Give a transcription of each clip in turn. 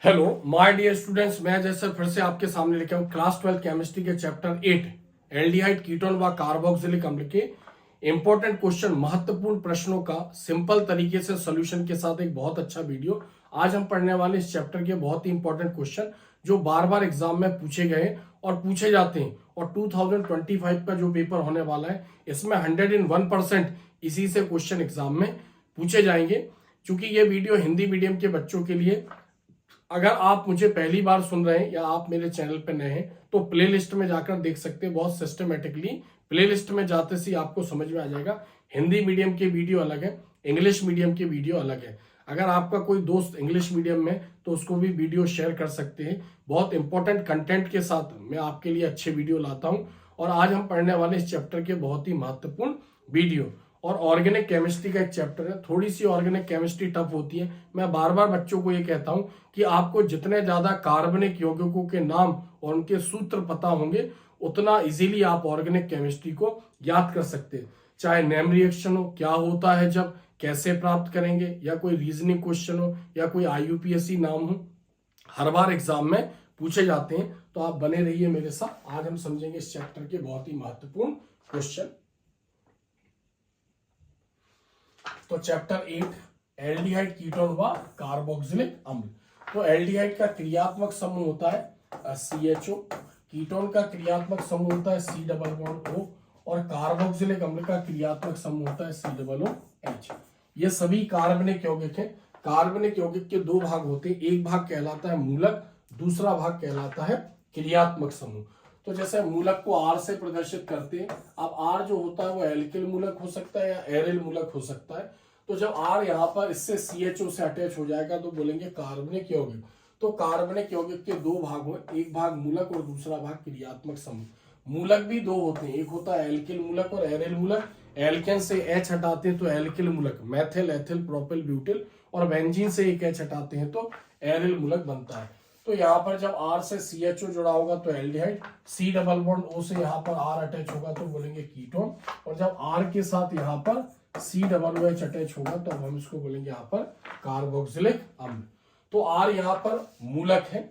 Hello my dear students, मैं जैसे फिर से आपके सामने लेके आऊँ क्लास 12 केमिस्ट्री के चैप्टर 8 एल्डिहाइड कीटोन व कार्बोक्सिलिक अम्ल के इंपॉर्टेंट क्वेश्चन, महत्वपूर्ण प्रश्नों का सिंपल तरीके से सॉल्यूशन के साथ एक बहुत अच्छा वीडियो। आज हम पढ़ने वाले इस चैप्टर के बहुत ही इंपॉर्टेंट क्वेश्चन जो बार बार एग्जाम में पूछे गए और पूछे जाते हैं, और 2025 का जो पेपर होने वाला है इसमें 101% इसी से क्वेश्चन एग्जाम में पूछे जाएंगे। क्योंकि ये वीडियो हिंदी मीडियम के बच्चों के लिए, अगर आप मुझे पहली बार सुन रहे हैं या आप मेरे चैनल पर नए हैं तो प्लेलिस्ट में जाकर देख सकते हैं। बहुत सिस्टमेटिकली प्लेलिस्ट में जाते से आपको समझ में आ जाएगा। हिंदी मीडियम के वीडियो अलग है, इंग्लिश मीडियम के वीडियो अलग है। अगर आपका कोई दोस्त इंग्लिश मीडियम में तो उसको भी वीडियो शेयर कर सकते हैं। बहुत इंपॉर्टेंट कंटेंट के साथ मैं आपके लिए अच्छे वीडियो लाता हूं। और आज हम पढ़ने वाले इस चैप्टर के बहुत ही महत्वपूर्ण वीडियो, और ऑर्गेनिक केमिस्ट्री का एक चैप्टर है। थोड़ी सी ऑर्गेनिक केमिस्ट्री टफ होती है। मैं बार बार बच्चों को ये कहता हूं कि आपको जितने ज्यादा कार्बनिक यौगिकों के नाम और उनके सूत्र पता होंगे उतना इजीली आप ऑर्गेनिक केमिस्ट्री को याद कर सकते हैं। चाहे नेम रिएक्शन हो, क्या होता है जब, कैसे प्राप्त करेंगे, या कोई रीजनिंग क्वेश्चन हो, या कोई IUPAC नाम हो, हर बार एग्जाम में पूछे जाते हैं। तो आप बने रहिए मेरे साथ। आज हम समझेंगे इस चैप्टर के बहुत ही महत्वपूर्ण क्वेश्चन। तो चैप्टर 8 एल्डिहाइड कीटोन व कार्बोक्सिलिक अम्ल। तो एल्डिहाइड का क्रियात्मक समूह होता है CHO, कीटोन का क्रियात्मक समूह होता है C डबल बॉन्ड O, और कार्बोक्सिलिक अम्ल का क्रियात्मक समूह होता है COOH। ये सभी कार्बनिक यौगिक हैं। कार्बनिक यौगिक के दो भाग होते हैं, एक भाग कहलाता है मूलक, दूसरा भाग कहलाता है क्रियात्मक समूह। तो जैसे मूलक को R से प्रदर्शित करते हैं। अब R जो होता है वो एल्किल मूलक हो सकता है या एरिल मूलक हो सकता है। तो जब R यहाँ पर इससे CHO से अटैच हो जाएगा तो बोलेंगे कार्बनिक यौगिक। तो कार्बनिक यौगिक के दो भाग हुए, एक भाग मूलक और दूसरा भाग क्रियात्मक समूह। मूलक भी दो होते हैं, एक होता है एल्किल मूलक और एरिल मूलक। एल्केन से H हटाते हैं तो एल्किल मूलक मैथिल, एथिल, प्रोपिल, ब्यूटिल, और बेंजीन से एक H हटाते हैं तो एरिल मूलक बनता है। तो यहाँ पर जब R से CHO जुड़ा होगा तो aldehyde, C double bond O से यहाँ पर R अटैच होगा तो बोलेंगे कीटोन, और जब R के साथ यहाँ पर C डबल OH अटैच होगा तो हम इसको बोलेंगे यहाँ पर कार्बोक्सिलिक अम्ल। तो R यहाँ पर मूलक है।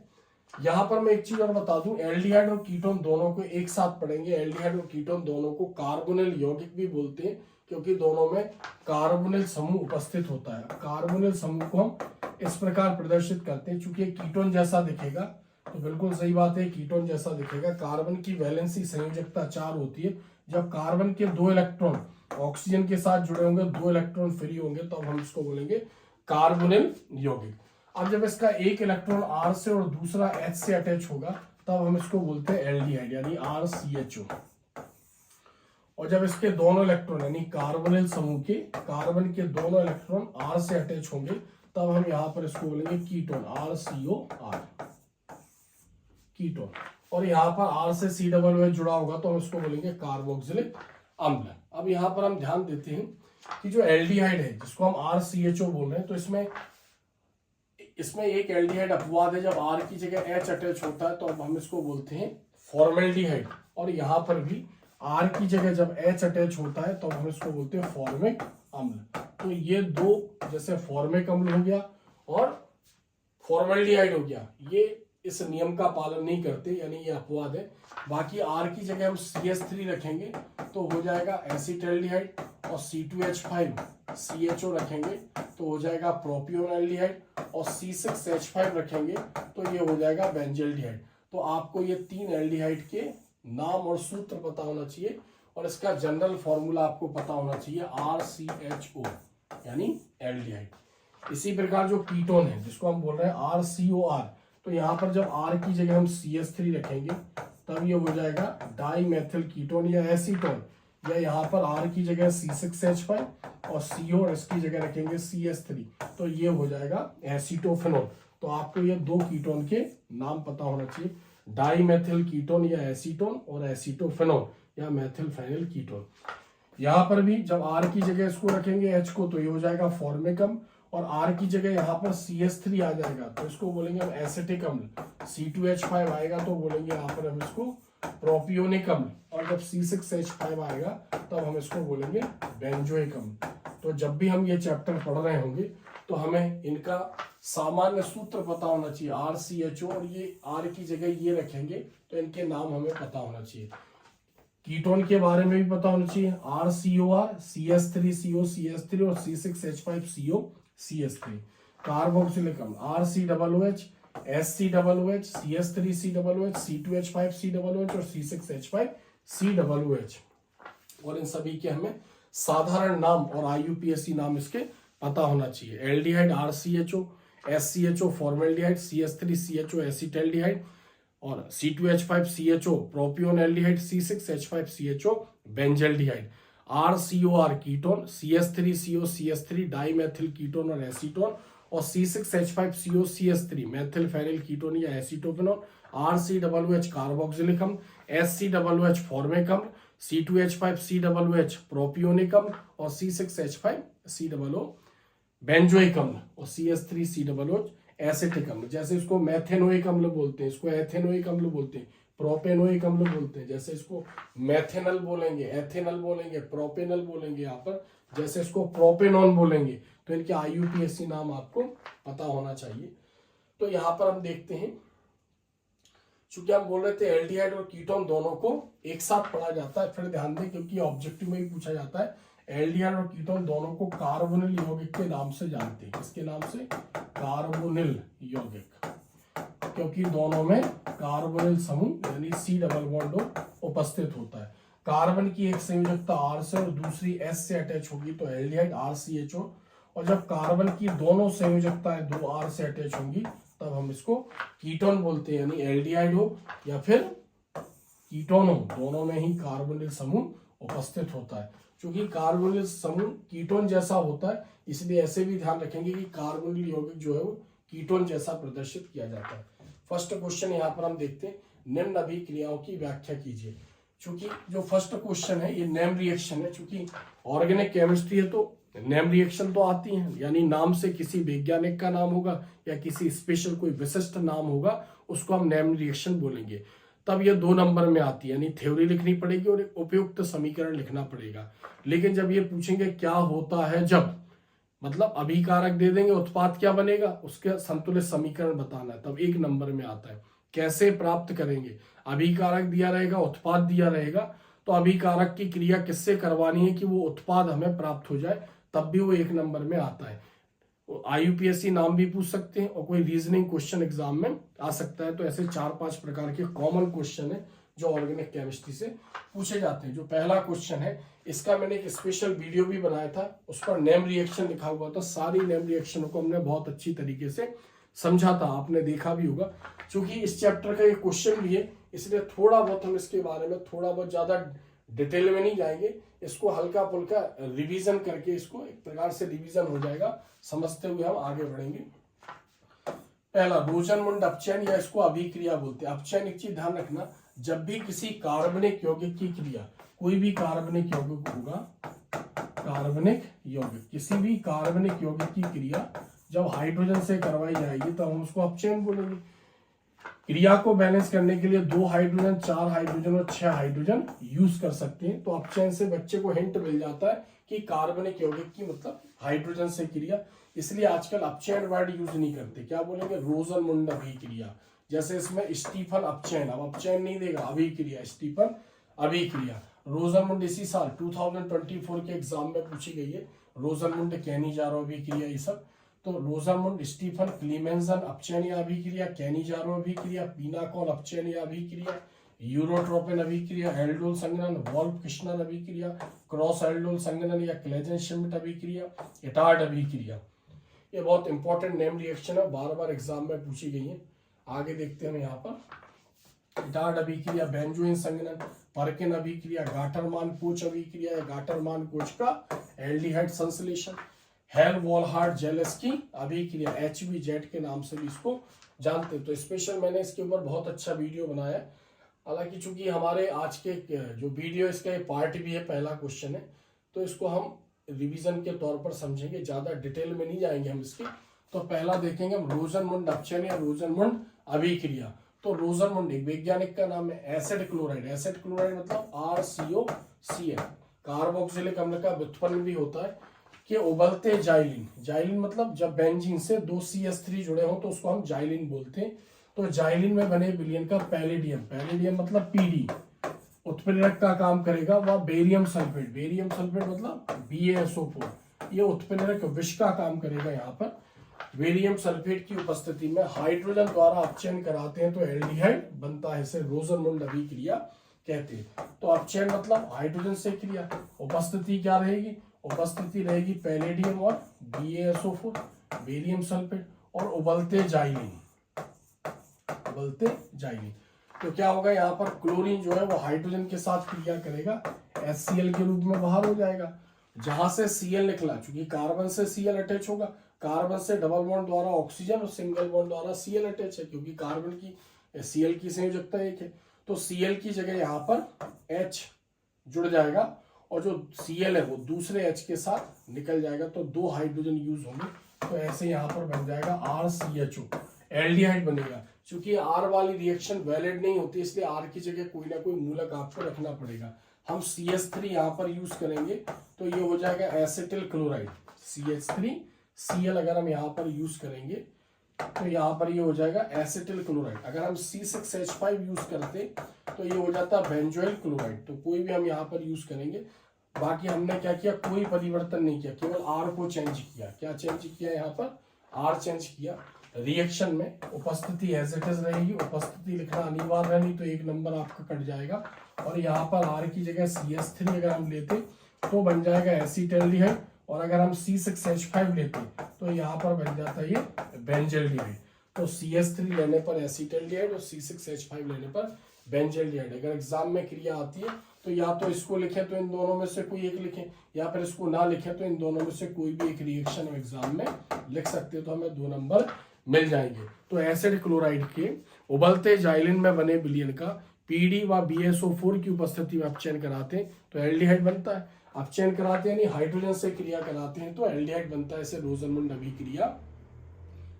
यहाँ पर मैं एक चीज और बता दूं, एल्डिहाइड और कीटोन दोनों को एक साथ पढ़ेंगे। एल्डिहाइड और कीटोन दोनों को कार्बोनिल यौगिक भी बोलते हैं, क्योंकि दोनों में कार्बोनिल समूह उपस्थित होता है। कार्बोनिल समूह को हम इस प्रकार प्रदर्शित करते हैं। चूंकि कीटोन जैसा दिखेगा, तो बिल्कुल सही बात है, कीटोन जैसा दिखेगा। कार्बन की वैलेंसी संयोजकता 4 होती है। जब कार्बन के 2 इलेक्ट्रॉन ऑक्सीजन के साथ जुड़े होंगे, 2 इलेक्ट्रॉन फ्री होंगे, तो हम इसको बोलेंगे कार्बोनिल यौगिक। अब जब इसका एक इलेक्ट्रॉन R से और दूसरा H से अटैच होगा तब हम इसको बोलते हैं एल्डिहाइड, यानी RCHO। और जब इसके दोनों इलेक्ट्रॉन यानी कार्बोनिल समूह के कार्बन के दोनों इलेक्ट्रॉन R से अटैच होंगे तब हम यहां पर इसको बोलेंगे कीटोन, RCOR, कीटोन। और यहां पर R से C डबल OH जुड़ा होगा तो हम इसको बोलेंगे कार्बोक्सिलिक अम्ल। अब यहां पर हम ध्यान देते हैं कि जो एल्डिहाइड है जिसको हम RCHO बोल रहे हैं, तो इसमें एक एल्डिहाइड अपवाद है। जब R की जगह H अटैच होता है तो अब हम इसको बोलते हैं फॉर्मेल्डिहाइड, और यहां पर भी R की जगह जब H अटैच होता है तो हम इसको बोलते हैं फॉर्मिक अम्ल। तो ये दो, जैसे फॉर्मिक अम्ल हो गया और फॉर्मेल्डिहाइड हो गया, ये इस नियम का पालन नहीं करते, यानी ये अपवाद है। बाकी R की जगह हम CH3 रखेंगे तो हो जाएगा एसिटल्डिहाइड, और C2H5 CHO रखेंगे तो हो जाएगा प्रोपियोनल्डिहाइड, और C6H5 रखेंगे तो ये हो जाएगा बेंजल्डिहाइड। तो आपको ये 3 एल्डिहाइड के नाम और सूत्र पता होना चाहिए, और इसका जनरल फॉर्मूला आपको पता होना चाहिए RCHO यानी एल्डिहाइड। इसी प्रकार जो कीटोन है जिसको हम बोल रहे हैं RCOR, तो यहाँ पर जब R की जगह हम CH3 रखेंगे तब ये हो जाएगा डाईमेथिल कीटोन या एसीटोन, या यहाँ पर R की जगह C6H5 और CO और इसकी जगह रखेंगे CH3 तो ये हो जाएगा एसीटोफेनॉल। तो आपको ये दो कीटोन के नाम पता होना चाहिए, डाईमेथिल कीटोन या एसीटोन, और एसीटोफेनॉल या मेथिल फेनिल कीटोन। यहाँ पर भी जब R की जगह इसको रखेंगे H को तो ये हो जाएगा फॉर्मिक अम्ल, और R की जगह यहाँ पर CH3 आ जाएगा तो इसको बोलेंगे हम एसिटिक अम्ल। C2H5 आएगा तो बोलेंगे यहाँ पर हम इसको प्रोपियोनिक अम्ल, और जब C6H5 आएगा तब हम इसको बोलेंगे बेंजोइक अम्ल। तो जब भी हम ये चैप्टर पढ़ रहे होंगे तो हमें इनका सामान्य सूत्र पता होना चाहिए, RCHO, और ये R की जगह ये रखेंगे तो इनके नाम हमें पता होना चाहिए। कीटोन के बारे में भी पता होना चाहिए, RCOR, CH3CO CH3 और C6H5CO CH3। कार्बोक्सिलिक अम्ल RCOOH, SCOOH, CH3COOH, C2H5COOH और C6H5COOH। और इन सभी के हमें साधारण नाम और IUPAC नाम इसके पता होना चाहिए। Aldehyde RCHO, SCHO formaldehyde, CH3CHO acetaldehyde और C2H5CHO propion aldehyde, C6H5CHO benzaldehyde. RCOR ketone, CH3CO CH3 dimethyl ketone और एसीटोन और C6H5CO CH3 methyl phenyl ketone या एसीटोफेनॉल। RCOOH कार्बोक्सिलिक अम्ल, SCOOH फॉर्मिक अम्ल, C2H5COOH प्रोपियोनिक अम्ल और C6H5COO बेंजोइक अम्ल और CH3COOH एसिटिक अम्ल। जैसे इसको मैथेनोइक अम्ल बोलते हैं, इसको एथेनोइक अम्ल बोलते हैं, प्रोपेनोइक अम्ल बोलते हैं। जैसे इसको मैथेनल बोलेंगे, एथेनल बोलेंगे, प्रोपेनल बोलेंगे यहाँ पर। जैसे इसको प्रोपेनॉन बोलेंगे। तो इनके IUPAC नाम आपको पता होना चाहिए। तो यहाँ पर हम देखते हैं, चूंकि हम बोल रहे थे एल्डिहाइड और कीटोन दोनों को एक साथ पढ़ा जाता है, फिर ध्यान दें क्योंकि ऑब्जेक्टिव में ही पूछा जाता है, एल्डिहाइड और कीटोन दोनों को कार्बोनिल यौगिक के नाम से जानते हैं। किसके नाम से? कार्बोनिल यौगिक, क्योंकि दोनों में कार्बोनिल समूह यानी C डबल बॉन्ड उपस्थित होता है। कार्बन की एक संयोजकता R से और दूसरी S से अटैच होगी तो एल्डिहाइड RCHO, और जब कार्बन की दोनों संयोजकताएं दो R से अटैच होंगी तब हम इसको कीटोन बोलते हैं, यानी एल्डिहाइड हो या फिर कीटोन हो, दोनों में ही कार्बोनिल समूह उपस्थित होता है। क्योंकि कार्बोनिल समूह कीटोन जैसा होता है, इसलिए ऐसे भी ध्यान रखेंगे कि कार्बोनिल यौगिक जो है वो कीटोन जैसा प्रदर्शित किया जाता है। फर्स्ट क्वेश्चन यहाँ पर हम देखते हैं, निम्न अभिक्रियाओं की व्याख्या कीजिए। चूंकि जो फर्स्ट क्वेश्चन है ये नेम रिएक्शन है, चूंकि ऑर्गेनिक केमिस्ट्री है तो नेम रिएक्शन तो आती है, यानी नाम से किसी वैज्ञानिक का नाम होगा या किसी स्पेशल कोई विशिष्ट नाम होगा, उसको हम नेम रिएक्शन बोलेंगे। तब ये 2 नंबर में आती है, यानी थ्योरी लिखनी पड़ेगी और एक उपयुक्त समीकरण लिखना पड़ेगा। लेकिन जब ये पूछेंगे क्या होता है जब, मतलब अभिकारक दे देंगे, उत्पाद क्या बनेगा, उसके संतुलित समीकरण बताना है, तब 1 नंबर में आता है। कैसे प्राप्त करेंगे? अभिकारक दिया रहेगा, उत्पाद दिया रहेगा, तो अभिकारक की क्रिया किससे करवानी है कि वो उत्पाद हमें प्राप्त हो जाए, तब भी वो 1 नंबर में आता है। IUPAC नाम भी पूछ सकते हैं और कोई रीजनिंग क्वेश्चन एग्जाम में आ सकता है। तो ऐसे 4-5 प्रकार के कॉमन क्वेश्चन है जो ऑर्गेनिक केमिस्ट्री से पूछे जाते हैं। जो पहला क्वेश्चन है इसका मैंने एक स्पेशल वीडियो भी बनाया था, उस पर नेम रिएक्शन लिखा हुआ था। सारी नेम रिएक्शनों को हमने बहुत अच्छी तरीके से समझा था, आपने देखा भी होगा। क्योंकि इस चैप्टर का एक क्वेश्चन भी है, इसलिए थोड़ा बहुत हम इसके बारे में थोड़ा बहुत ज्यादा डिटेल में नहीं जाएंगे, इसको हल्का फुल्का रिवीजन करके इसको एक प्रकार से रिवीजन हो जाएगा, समझते हुए हम आगे बढ़ेंगे। पहला रोजनमुंड अपचयन, या इसको अभिक्रिया बोलते हैं। अपचयन एक चीज ध्यान रखना, जब भी किसी कार्बनिक यौगिक की क्रिया, कोई भी कार्बनिक यौगिक होगा, कार्बनिक यौगिक, किसी भी कार्बनिक यौगिक की क्रिया जब हाइड्रोजन से करवाई जाएगी तब हम उसको अपचयन बोलेंगे। क्रिया को बैलेंस करने के लिए 2 हाइड्रोजन, 4 हाइड्रोजन और 6 हाइड्रोजन यूज कर सकते हैं। तो अपचयन से बच्चे को हिंट मिल जाता है कि कार्बनिक यौगिक की मतलब हाइड्रोजन से क्रिया, इसलिए आजकल अपचयन वर्ड यूज नहीं करते, क्या बोलेंगे? रोजनमुंड अभिक्रिया। जैसे इसमें स्टीफन अपचयन, अब अपचयन नहीं देगा, अभिक्रिया, स्टीफन अभिक्रिया। रोजनमुंड इसी साल 2024 के एग्जाम में पूछी गई है, रोजनमुंड कैनिजारो अभिक्रिया, ये सब। तो रोजनमुंड स्टीफन क्लीमेंसन अपचयन या अभिक्रिया, कैनिजारो अभिक्रिया, पीनाकॉल अपचयन या अभिक्रिया, यूरोट्रोपिन अभिक्रिया, एल्डोल संघनन, वॉल्फ किश्नर अभिक्रिया, क्रॉस एल्डोल संघनन या क्लेजन श्मिट अभिक्रिया, इटार्ड अभिक्रिया। ये बहुत इंपॉर्टेंट नेम रिएक्शन है, बार बार एग्जाम में पूछी गई है। आगे देखते हैं यहाँ पर, इटार्ड अभिक्रिया, बेंजोइन संघनन, परकिन अभिक्रिया, गाटरमान कोच अभिक्रिया, गाटरमान कोच का एल्डिहाइड संश्लेषण, हेल वॉलहार्ट जेलेस्की अभिक्रिया, HBZ के नाम से भी इसको जानते हैं। तो स्पेशल मैंने इसके ऊपर बहुत अच्छा वीडियो बनाया है। हालांकि चूंकि हमारे आज के जो वीडियो इसका ये पार्ट भी है, पहला क्वेश्चन है, तो इसको हम रिवीजन के तौर पर समझेंगे, ज्यादा डिटेल में नहीं जाएंगे हम इसके। तो पहला देखेंगे हम रोजनमुंड अपचयन या रोजनमुंड अभिक्रिया। तो रोजनमुंड एक वैज्ञानिक का नाम है, एसिड क्लोराइड, एसिड क्लोराइड मतलब RCOCl, कार्बोक्सिलिक अम्ल का व्युत्पन्न भी होता है। कि उबलते जाइलिन, जाइलिन मतलब जब बेंजीन से दो CH3 जुड़े हो तो उसको हम जाइलिन बोलते हैं। तो जाइलिन में बने विलयन का पैलेडियम, पैलेडियम मतलब PD, उत्प्रेरक का काम करेगा। वह बेरियम सल्फेट, बेरियम सल्फेट मतलब BaSO4, ये उत्प्रेरक विष का काम करेगा। यहाँ पर बेरियम सल्फेट की उपस्थिति में हाइड्रोजन द्वारा अपचयन कराते हैं तो एल्डिहाइड बनता है, इसे रोजरमुंड अभिक्रिया कहते हैं। तो अपचयन मतलब हाइड्रोजन से क्रिया, उपस्थिति क्या रहेगी, उपस्थिति रहेगी पैलेडियम और BaSO4, बेरियम सल्फेट और उबलते जाइलिन, उबलते जाइलिन। तो क्या होगा, यहाँ पर क्लोरीन जो है वो हाइड्रोजन के साथ क्रिया करेगा, HCl के रूप में बाहर हो जाएगा। जहां से Cl निकला, चूंकि कार्बन से Cl अटैच होगा, कार्बन से डबल बॉन्ड द्वारा ऑक्सीजन और सिंगल बॉन्ड द्वारा Cl अटैच है, क्योंकि कार्बन की Cl की संयोजकता एक है। तो Cl की जगह यहाँ पर H जुड़ जाएगा और जो Cl है वो दूसरे H के साथ निकल जाएगा, तो दो हाइड्रोजन यूज होंगे। तो ऐसे यहाँ पर बन जाएगा RCHO, एल्डिहाइड बनेगा। चूंकि R वाली रिएक्शन वैलिड नहीं होती, इसलिए R की जगह कोई ना कोई मूलक आपको रखना पड़ेगा। हम CH3 यहाँ पर यूज करेंगे तो ये हो जाएगा एसिटिल क्लोराइड, CH3Cl अगर हम यहाँ पर यूज करेंगे तो यहाँ पर ये हो जाएगा एसिटिल क्लोराइड। अगर हम C6H5 यूज करते तो ये हो जाता है बेंजोइल क्लोराइड। तो कोई भी हम यहाँ पर यूज करेंगे। बाकी हमने क्या किया, कोई परिवर्तन नहीं किया, केवल R को चेंज किया। क्या चेंज किया, यहाँ पर R चेंज किया। रिएक्शन में उपस्थिति एज इट इज रहेगी, उपस्थिति लिखना अनिवार्य नहीं तो 1 नंबर आपका कट जाएगा। और यहाँ पर R की जगह CH3 अगर हम लेते तो बन जाएगा एसिटाल्डिहाइड, और अगर हम C6H5 लेते तो यहाँ पर बन जाता है ये बेंजल्डिहाइड। तो CH3 लेने पर एसिटाल्डिहाइड और C6H5 लेने पर बेंजल्डिहाइड। अगर एग्जाम में क्रिया आती है तो या तो इसको लिखें तो इन दोनों में से कोई एक लिखें, या फिर इसको ना लिखें तो इन दोनों में से कोई भी एक रिएक्शन हम एग्जाम में लिख सकते हैं, तो हमें 2 नंबर मिल जाएंगे। तो एसिड क्लोराइड के उबलते जाइलिन में बने विलयन का PD व BaSO4 की उपस्थिति में अपचयन कराते हैं तो एल्डिहाइड बनता है। अपचयन कराते हैं यानी हाइड्रोजन से क्रिया कराते हैं तो एल्डिहाइड बनता है, इसे रोजरमुंड अभिक्रिया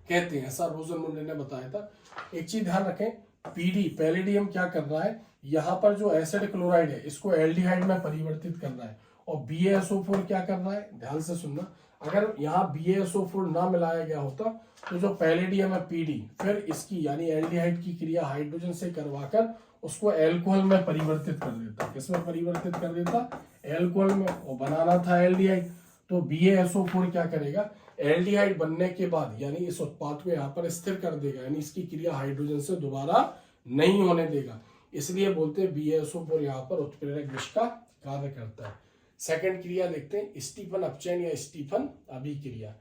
कहते हैं, ऐसा रोजरमुंड ने बताया था। एक चीज ध्यान रखें, PD पैलेडियम क्या कर रहा है, यहाँ पर जो एसिड क्लोराइड है इसको एल्डिहाइड में परिवर्तित कर रहा है, और BaSO4 क्या कर रहा है, ध्यान से सुनना। अगर यहाँ BaSO4 ना मिलाया गया होता तो जो पैलेडियम है PD फिर इसकी यानी एल्डिहाइड की क्रिया हाइड्रोजन से करवाकर उसको एल्कोहल में परिवर्तित कर देता। किसमें परिवर्तित कर देता, एल्कोहल में, और बनाना था एल्डिहाइड। तो BaSO4 क्या करेगा, एल्डिहाइड बनने के बाद यानी इस उत्पाद को यहाँ पर स्थिर कर देगा, यानी इसकी क्रिया हाइड्रोजन से दोबारा नहीं होने देगा। इसलिए बोलते हैं BaSO4 यहाँ पर उत्प्रेरक विष का कार्य करता है। सेकंड क्रिया देखते हैं, स्टीफन अपचयन या स्टीफन अभिक्रिया।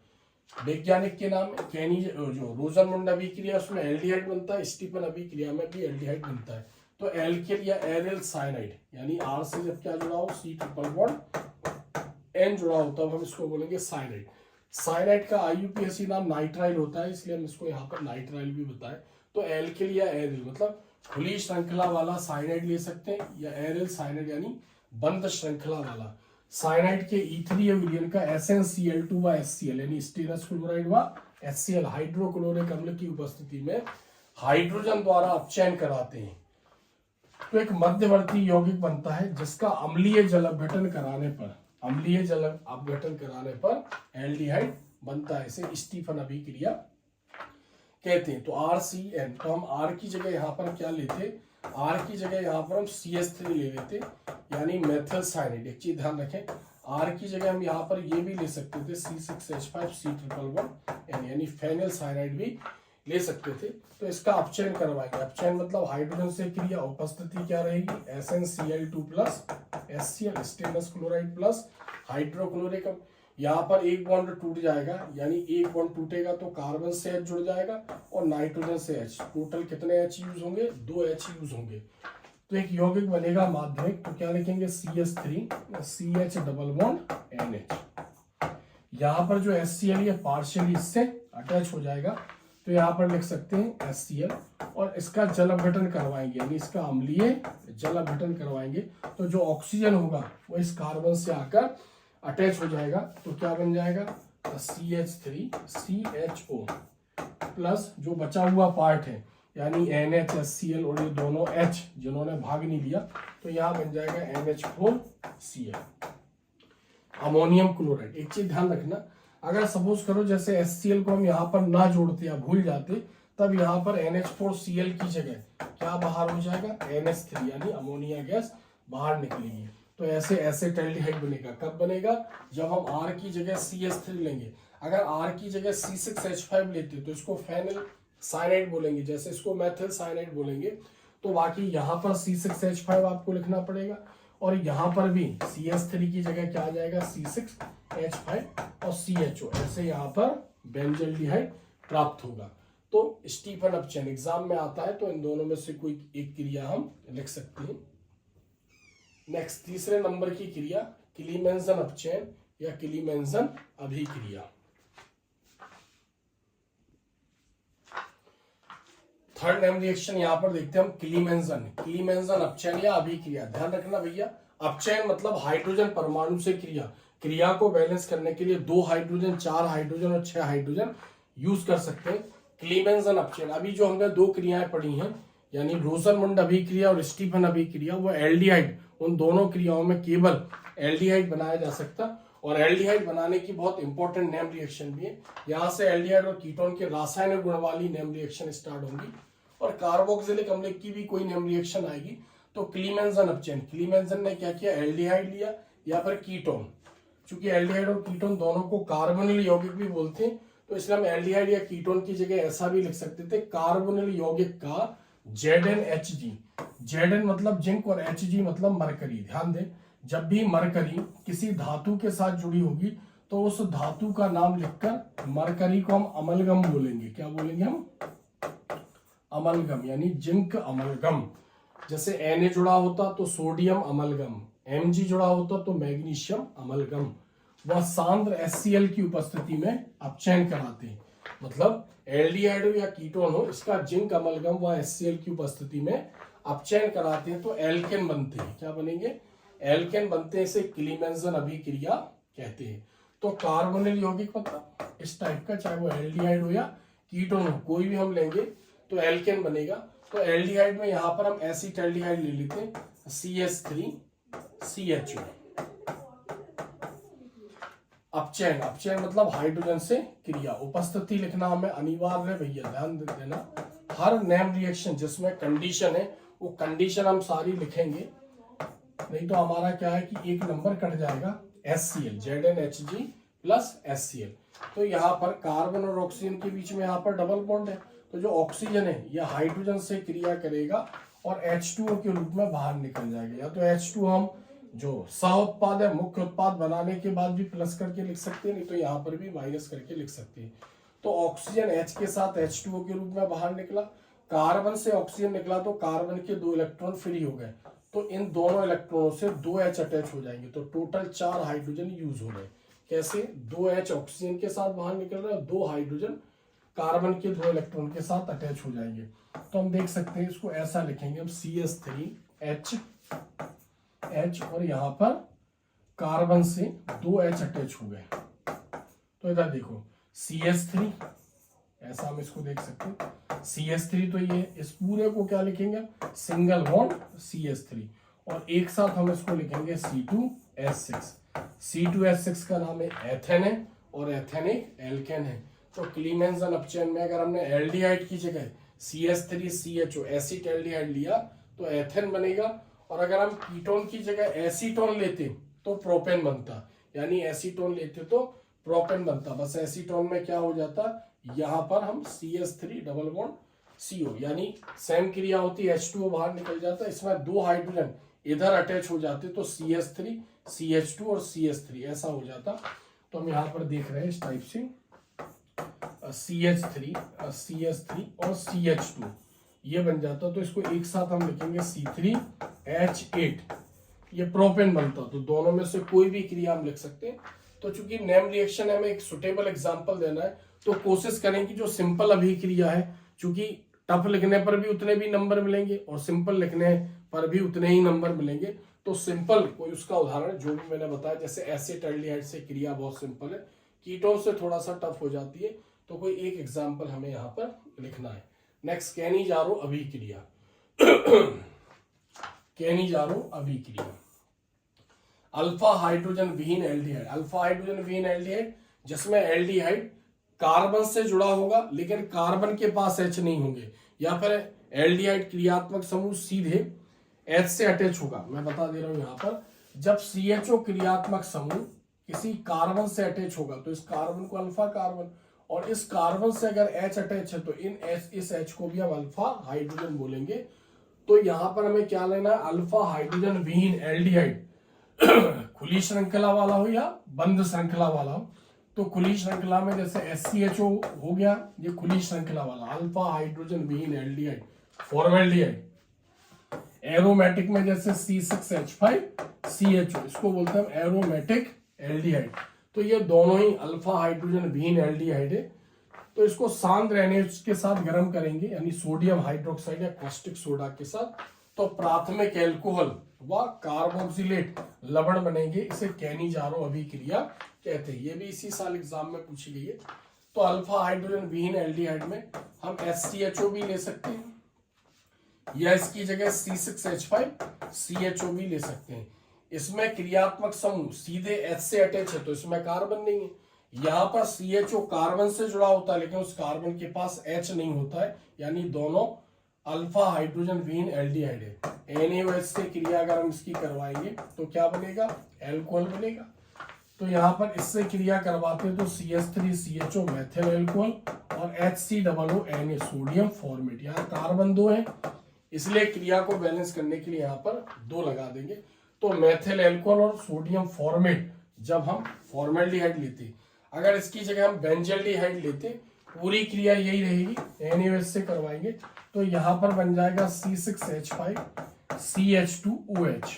वैज्ञानिक के नाम कैनी, जो रोजरमुंड अभिक्रिया उसमें एल्डिहाइड बनता है, स्टीफन अभिक्रिया में भी एल्डिहाइड बनता है। तो एल्किल या एरिल साइनाइड यानी R से जब क्या जुड़ा हो, C ट्रिपल बॉन्ड N जुड़ा हो तब हम इसको बोलेंगे साइनाइड। साइनाइड का IUPAC नाम नाइट्राइल होता है, इसलिए हम इसको यहाँ पर नाइट्राइल भी बताएं। तो एल्किल या एरिल मतलब खुली श्रृंखला वाला साइनाइड ले सकते हैं, या एरिल साइनाइड यानी बंद श्रृंखला वाला। साइनाइड के E3 विलयन का SnCl2 व HCl यानी स्टेरस क्लोराइड व HCl हाइड्रोक्लोरिक अम्ल की उपस्थिति में हाइड्रोजन द्वारा अपचयन कराते हैं तो एक मध्यवर्ती यौगिक बनता है जिसका अम्लीय जल अपघटन कराने पर, अम्लीय जल अपघटन कराने पर एल्डिहाइड बनता है, इसे स्टीफन अभिक्रिया कहते हैं। तो RCN, तो हम R की जगह यहाँ पर क्या लेते, R की जगह यहाँ पर हम CH3 ले लेते यानी मेथिल साइनाइड। एक चीज ध्यान रखें, R की जगह हम यहाँ पर ये भी ले सकते थे C6H5 C ट्रिपल बॉन्ड यानी फेनिल साइनाइड भी ले सकते थे। तो इसका अपचयन करवाएंगे, अपचयन मतलब हाइड्रोजन से क्रिया, उपस्थिति क्या रहेगी SnCl2 plus HCl stainless chloride plus hydrochloric. यहाँ पर एक बॉन्ड टूट जाएगा, यानी एक बॉन्ड टूटेगा तो कार्बन से H जुड़ जाएगा और नाइट्रोजन से H, टोटल कितने H यूज होंगे, 2 H यूज होंगे। तो एक यौगिक बनेगा माध्यमिक, तो क्या लिखेंगे CH3 CH double bond NH। यहाँ पर जो HCl है पार्शियली इससे अटैच हो जाएगा तो यहाँ पर लिख सकते हैं HCl, और इसका जल अपघटन करवाएंगे यानी इसका अम्लीय जल अपघटन करवाएंगे तो जो ऑक्सीजन होगा वो इस कार्बन से आकर अटैच हो जाएगा। तो क्या बन जाएगा CH3 CHO प्लस जो बचा हुआ पार्ट है यानी NH HCl और ये दोनों H जिन्होंने भाग नहीं लिया तो यहाँ बन जाएगा NH4Cl। Ammonium chloride. एक चीज ध्यान रखना, अगर सपोज करो जैसे HCl को हम यहाँ पर ना जोड़ते या भूल जाते, तब यहाँ पर NH4Cl की जगह क्या बाहर हो जाएगा, NH3 यानी अमोनिया गैस बाहर निकलेगी। तो ऐसे एसिटाल्डिहाइड बनेगा। कब बनेगा, जब हम R की जगह CH3 लेंगे। अगर R की जगह C6H5 लेते तो इसको फेनिल साइनाइड बोलेंगे, जैसे इसको मेथिल साइनाइड बोलेंगे। तो बाकी यहाँ पर C6H5 आपको लिखना पड़ेगा, और यहाँ पर भी CH3 की जगह क्या आ जाएगा, C6H5 और CHO। ऐसे यहाँ पर बेंजल्डिहाइड प्राप्त होगा। तो स्टीफन अपचेन एग्जाम में आता है, तो इन दोनों में से कोई एक क्रिया हम लिख सकते हैं। नेक्स्ट, तीसरे नंबर की क्रिया क्लीमेंजन अपचयन या क्लीमेंजन अभिक्रिया। थर्ड नेम रिएक्शन यहां पर देखते हैं हम, क्लीमेंजन अपचयन या अभिक्रिया। ध्यान रखना भैया, अपचयन मतलब हाइड्रोजन परमाणु से क्रिया को बैलेंस करने के लिए 2 हाइड्रोजन, 4 हाइड्रोजन और 6 हाइड्रोजन यूज कर सकते हैं। क्लीमेंजन अपचयन, अभी जो हमने 2 क्रियाएं पढ़ी हैं, यानी रोजरमुंड अभिक्रिया और स्टीफन अभिक्रिया, वो एल्डिहाइड, उन दोनों क्रियाओं में केवल एल्डिहाइड बनाया जा सकता। और एल्डिहाइड बनाने की बहुत इंपॉर्टेंट नेम रिएक्शन भी है। यहां से एल्डिहाइड और कीटोन के रासायनिक गुण वाली नेम रिएक्शन स्टार्ट होंगी, और कार्बोक्सिलिक अम्ल की भी कोई नेम रिएक्शन आएगी। तो क्लीमेंजन अपचयन, क्लीमेंजन ने क्या किया, एल्डिहाइड लिया या फिर कीटोन। चूंकि एल्डिहाइड और कीटोन दोनों को कार्बोनिल यौगिक भी बोलते हैं, तो इसलिए हम एल्डिहाइड या कीटोन की जगह ऐसा भी लिख सकते थे, कार्बोनिल यौगिक का ZnHg। Zn मतलब जिंक और Hg मतलब मरकरी। ध्यान दें, जब भी मरकरी किसी धातु के साथ जुड़ी होगी तो उस धातु का नाम लिखकर मरकरी को हम अमलगम बोलेंगे। क्या बोलेंगे हम, अमलगम, यानी जिंक अमलगम। जैसे Na जुड़ा होता तो सोडियम अमलगम, Mg जुड़ा होता तो मैग्नीशियम अमलगम। वह सांद्र HCl की उपस्थिति में अपचयन कराते हैं। मतलब एल्डिहाइड हो या कीटोन हो, इसका जिंक अमलगम व HCl की उपस्थिति में अपचयन कराते हैं तो एल्केन बनते हैं। क्या बनेंगे, एल्केन बनते हैं। इसे क्लीमेंजन अभिक्रिया कहते हैं। तो कार्बोनिल यौगिक मतलब इस टाइप का, चाहे वो एल्डिहाइड हो या कीटोन हो, कोई भी हम लेंगे तो एल्केन बनेगा। तो एल्डिहाइड में यहाँ पर हम एसिटाल्डिहाइड ले लेते हैं, CH3CHO। अपचयन, अपचयन मतलब हाइड्रोजन से क्रिया। उपस्थिति लिखना हमें अनिवार्य है भैया, ध्यान देना। हर नेम रिएक्शन जिसमें कंडीशन है, वो कंडीशन हम सारी लिखेंगे, नहीं तो हमारा क्या है कि एक नंबर कट जाएगा। HCl, ZnHg plus HCl। तो यहाँ पर कार्बन और ऑक्सीजन के बीच में यहाँ पर डबल बॉन्ड है, तो जो ऑक्सीजन है यह हाइड्रोजन से क्रिया करेगा और H2O के रूप में बाहर निकल जाएगा। या तो H2 हम जो सह उत्पाद है, मुख्य उत्पाद बनाने के बाद भी प्लस करके लिख सकते हैं, नहीं तो यहाँ पर भी माइनस करके लिख सकते हैं। तो ऑक्सीजन H के साथ H2O के रूप में बाहर निकला, कार्बन से ऑक्सीजन निकला तो कार्बन के 2 इलेक्ट्रॉन फ्री हो गए, तो इन दोनों इलेक्ट्रॉनों से 2 H अटैच हो जाएंगे, तो टोटल 4 हाइड्रोजन यूज हो गए। कैसे, 2 H ऑक्सीजन के साथ बाहर निकल रहे हैं, 2 हाइड्रोजन कार्बन के 2 इलेक्ट्रॉन के साथ अटैच हो जाएंगे। तो हम देख सकते हैं, इसको ऐसा लिखेंगे हम, CH3H और यहाँ पर कार्बन से 2 H अटैच हो गए। तो इधर देखो CH3, ऐसा हम इसको देख सकते हैं, CH3, तो ये इस पूरे को क्या लिखेंगे, सिंगल बॉन्ड CH3, और एक साथ हम इसको लिखेंगे C2H6। C2H6 का नाम है एथेन है, और एथेन एक एल्केन है। तो क्लीमेंजन अपचयन में अगर हमने एल्डिहाइड की जगह CH3CHO एसिटाल्डिहाइड लिया तो एथेन बनेगा, और अगर हम कीटोन की जगह एसीटोन लेते तो प्रोपेन बनता, यानी एसीटोन लेते तो प्रोपेन बनता। बस एसीटोन में क्या हो जाता, यहाँ पर हम CH3 डबल बॉन्ड CO, यानी सेम क्रिया होती, H2O बाहर निकल जाता, इसमें 2 हाइड्रोजन इधर अटैच हो जाते तो CH3 CH2 और CH3 ऐसा हो जाता। तो हम यहाँ पर देख रहे हैं इस टाइप से CH3 और CH2 ये बन जाता, तो इसको एक साथ हम लिखेंगे C3H8, ये प्रोपेन बनता। तो दोनों में से कोई भी क्रिया हम लिख सकते हैं। तो चूंकि नेम रिएक्शन है, हमें एक सुटेबल एग्जांपल देना है, तो कोशिश करें कि जो सिंपल अभिक्रिया है, चूंकि टफ लिखने पर भी उतने भी नंबर मिलेंगे और सिंपल लिखने पर भी उतने ही नंबर मिलेंगे, तो सिंपल कोई उसका उदाहरण जो भी मैंने बताया, जैसे एसिटाल्डिहाइड से क्रिया बहुत सिंपल है, कीटोन से थोड़ा सा टफ हो जाती है, तो कोई एक एग्जाम्पल हमें यहाँ पर लिखना है। नेक्स्ट, कैनिजारो अभिक्रिया। कैनिजारो अभिक्रिया, अल्फा हाइड्रोजन विहीन एल्डिहाइड, अल्फा हाइड्रोजन विहीन एल्डिहाइड जिसमें एल्डिहाइड कार्बन से जुड़ा होगा लेकिन कार्बन के पास H नहीं होंगे, या फिर एल्डिहाइड क्रियात्मक समूह सीधे H से अटैच होगा। मैं बता दे रहा हूं यहाँ पर, जब CHO क्रियात्मक समूह किसी कार्बन से अटैच होगा तो इस कार्बन को अल्फा कार्बन, और इस कार्बन से अगर H अटैच है तो इस H को भी हम अल्फा हाइड्रोजन बोलेंगे। तो यहाँ पर हमें क्या लेना है, अल्फा हाइड्रोजन विहीन एल्डिहाइड खुली श्रृंखला वाला हो या बंद श्रृंखला वाला हो। तो खुली श्रृंखला में जैसे SCHO हो गया, ये खुली श्रृंखला वाला अल्फा हाइड्रोजन विहीन एल्डिहाइड फॉर्मेल्डिहाइड। एरोमेटिक में जैसे C6H5CHO, इसको बोलते हैं एरोमेटिक एल्डिहाइड। तो ये दोनों ही अल्फा हाइड्रोजन विहीन एल्डिहाइड है। तो इसको शांत रहने के साथ गर्म करेंगे, यानी सोडियम हाइड्रोक्साइड या कॉस्टिक सोडा के साथ, तो प्राथमिक एल्कोहल व कार्बोक्सिलेट लवण बनेंगे। इसे कैनिजारो अभिक्रिया कहते हैं। ये भी इसी साल एग्जाम में पूछी गई है। तो अल्फा हाइड्रोजन विहीन एल्डिहाइड में हम SCHO भी ले सकते हैं या इसकी जगह C6H5CHO भी ले सकते हैं। इसमें क्रियात्मक समूह सीधे H से अटैच है तो इसमें कार्बन नहीं है। यहाँ पर CHO कार्बन से जुड़ा होता है लेकिन उस कार्बन के पास H नहीं होता है, यानी दोनों अल्फा हाइड्रोजन विहीन एल्डिहाइड है। NaOH से क्रिया अगर हम इसकी करवाएंगे तो क्या बनेगा, एल्कोहल बनेगा। तो यहाँ पर इससे क्रिया करवाते हैं तो CH3CHO मेथिल एल्कोहल और HCOO Na सोडियम फॉर्मेट। यहाँ कार्बन 2 है इसलिए क्रिया को बैलेंस करने के लिए यहाँ पर 2 लगा देंगे। तो मेथिल एल्कोहल और सोडियम फॉर्मेट जब हम फॉर्मेल्डिहाइड लेते, अगर इसकी जगह हम बेंजल्डिहाइड लेते, पूरी क्रिया यही रहेगी, NaOH से करवाएंगे तो यहाँ पर बन जाएगा C6H5CH2OH।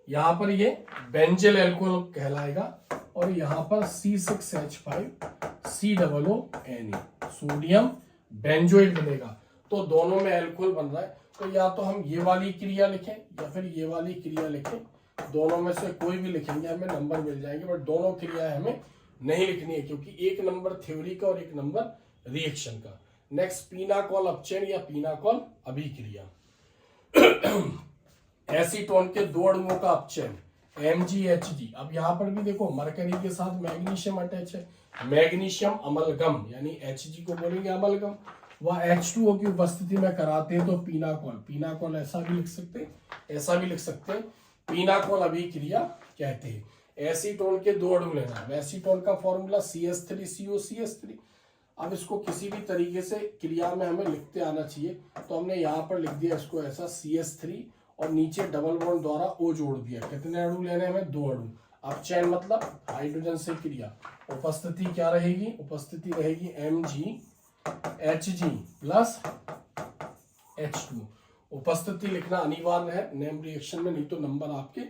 यहाँ पर ये बेंजल एल्कोहल कहलाएगा और यहाँ पर C6H5COO सोडियम बेंजोइड बनेगा। तो दोनों में एल्कोहल बन रहा है। तो या तो हम ये वाली क्रिया लिखें या फिर ये वाली क्रिया लिखें, दोनों में से कोई भी लिखेंगे हमें नंबर मिल जाएंगे, बट दोनों क्रिया हमें नहीं लिखनी है क्योंकि एक नंबर थ्योरी का और एक नंबर रिएक्शन का। नेक्स्ट पीनाकॉल अपचयन या पीनाकॉल अभिक्रिया। एसीटोन के 2 अणुओं का अपचयन MgHg। अब यहाँ पर भी देखो मरकरी के साथ मैग्नीशियम अटैच है, मैग्नीशियम अमलगम यानी Hg को बोलेंगे अमलगम, वह H2O की उपस्थिति में कराते हैं तो पीनाकॉल। पीनाकॉल ऐसा भी लिख सकते हैं, ऐसा भी लिख सकते हैं, पीनाकॉल अभिक्रिया कहते हैं। एसीटोन के 2 अणु लेना है। एसीटोन का फॉर्मूला CH3COCH3। अब इसको किसी भी तरीके से क्रिया में हमें लिखते आना चाहिए, तो हमने यहाँ पर लिख दिया इसको ऐसा CH3 और नीचे डबल बॉन्ड द्वारा O जोड़ दिया। कितने अणु लेने हमें, 2 अणु। अपचयन मतलब हाइड्रोजन से क्रिया। उपस्थिति क्या रहेगी, उपस्थिति रहेगी MgHg प्लस H2। उपस्थिति लिखना अनिवार्य है नेम रिएक्शन में, नहीं तो नंबर आपके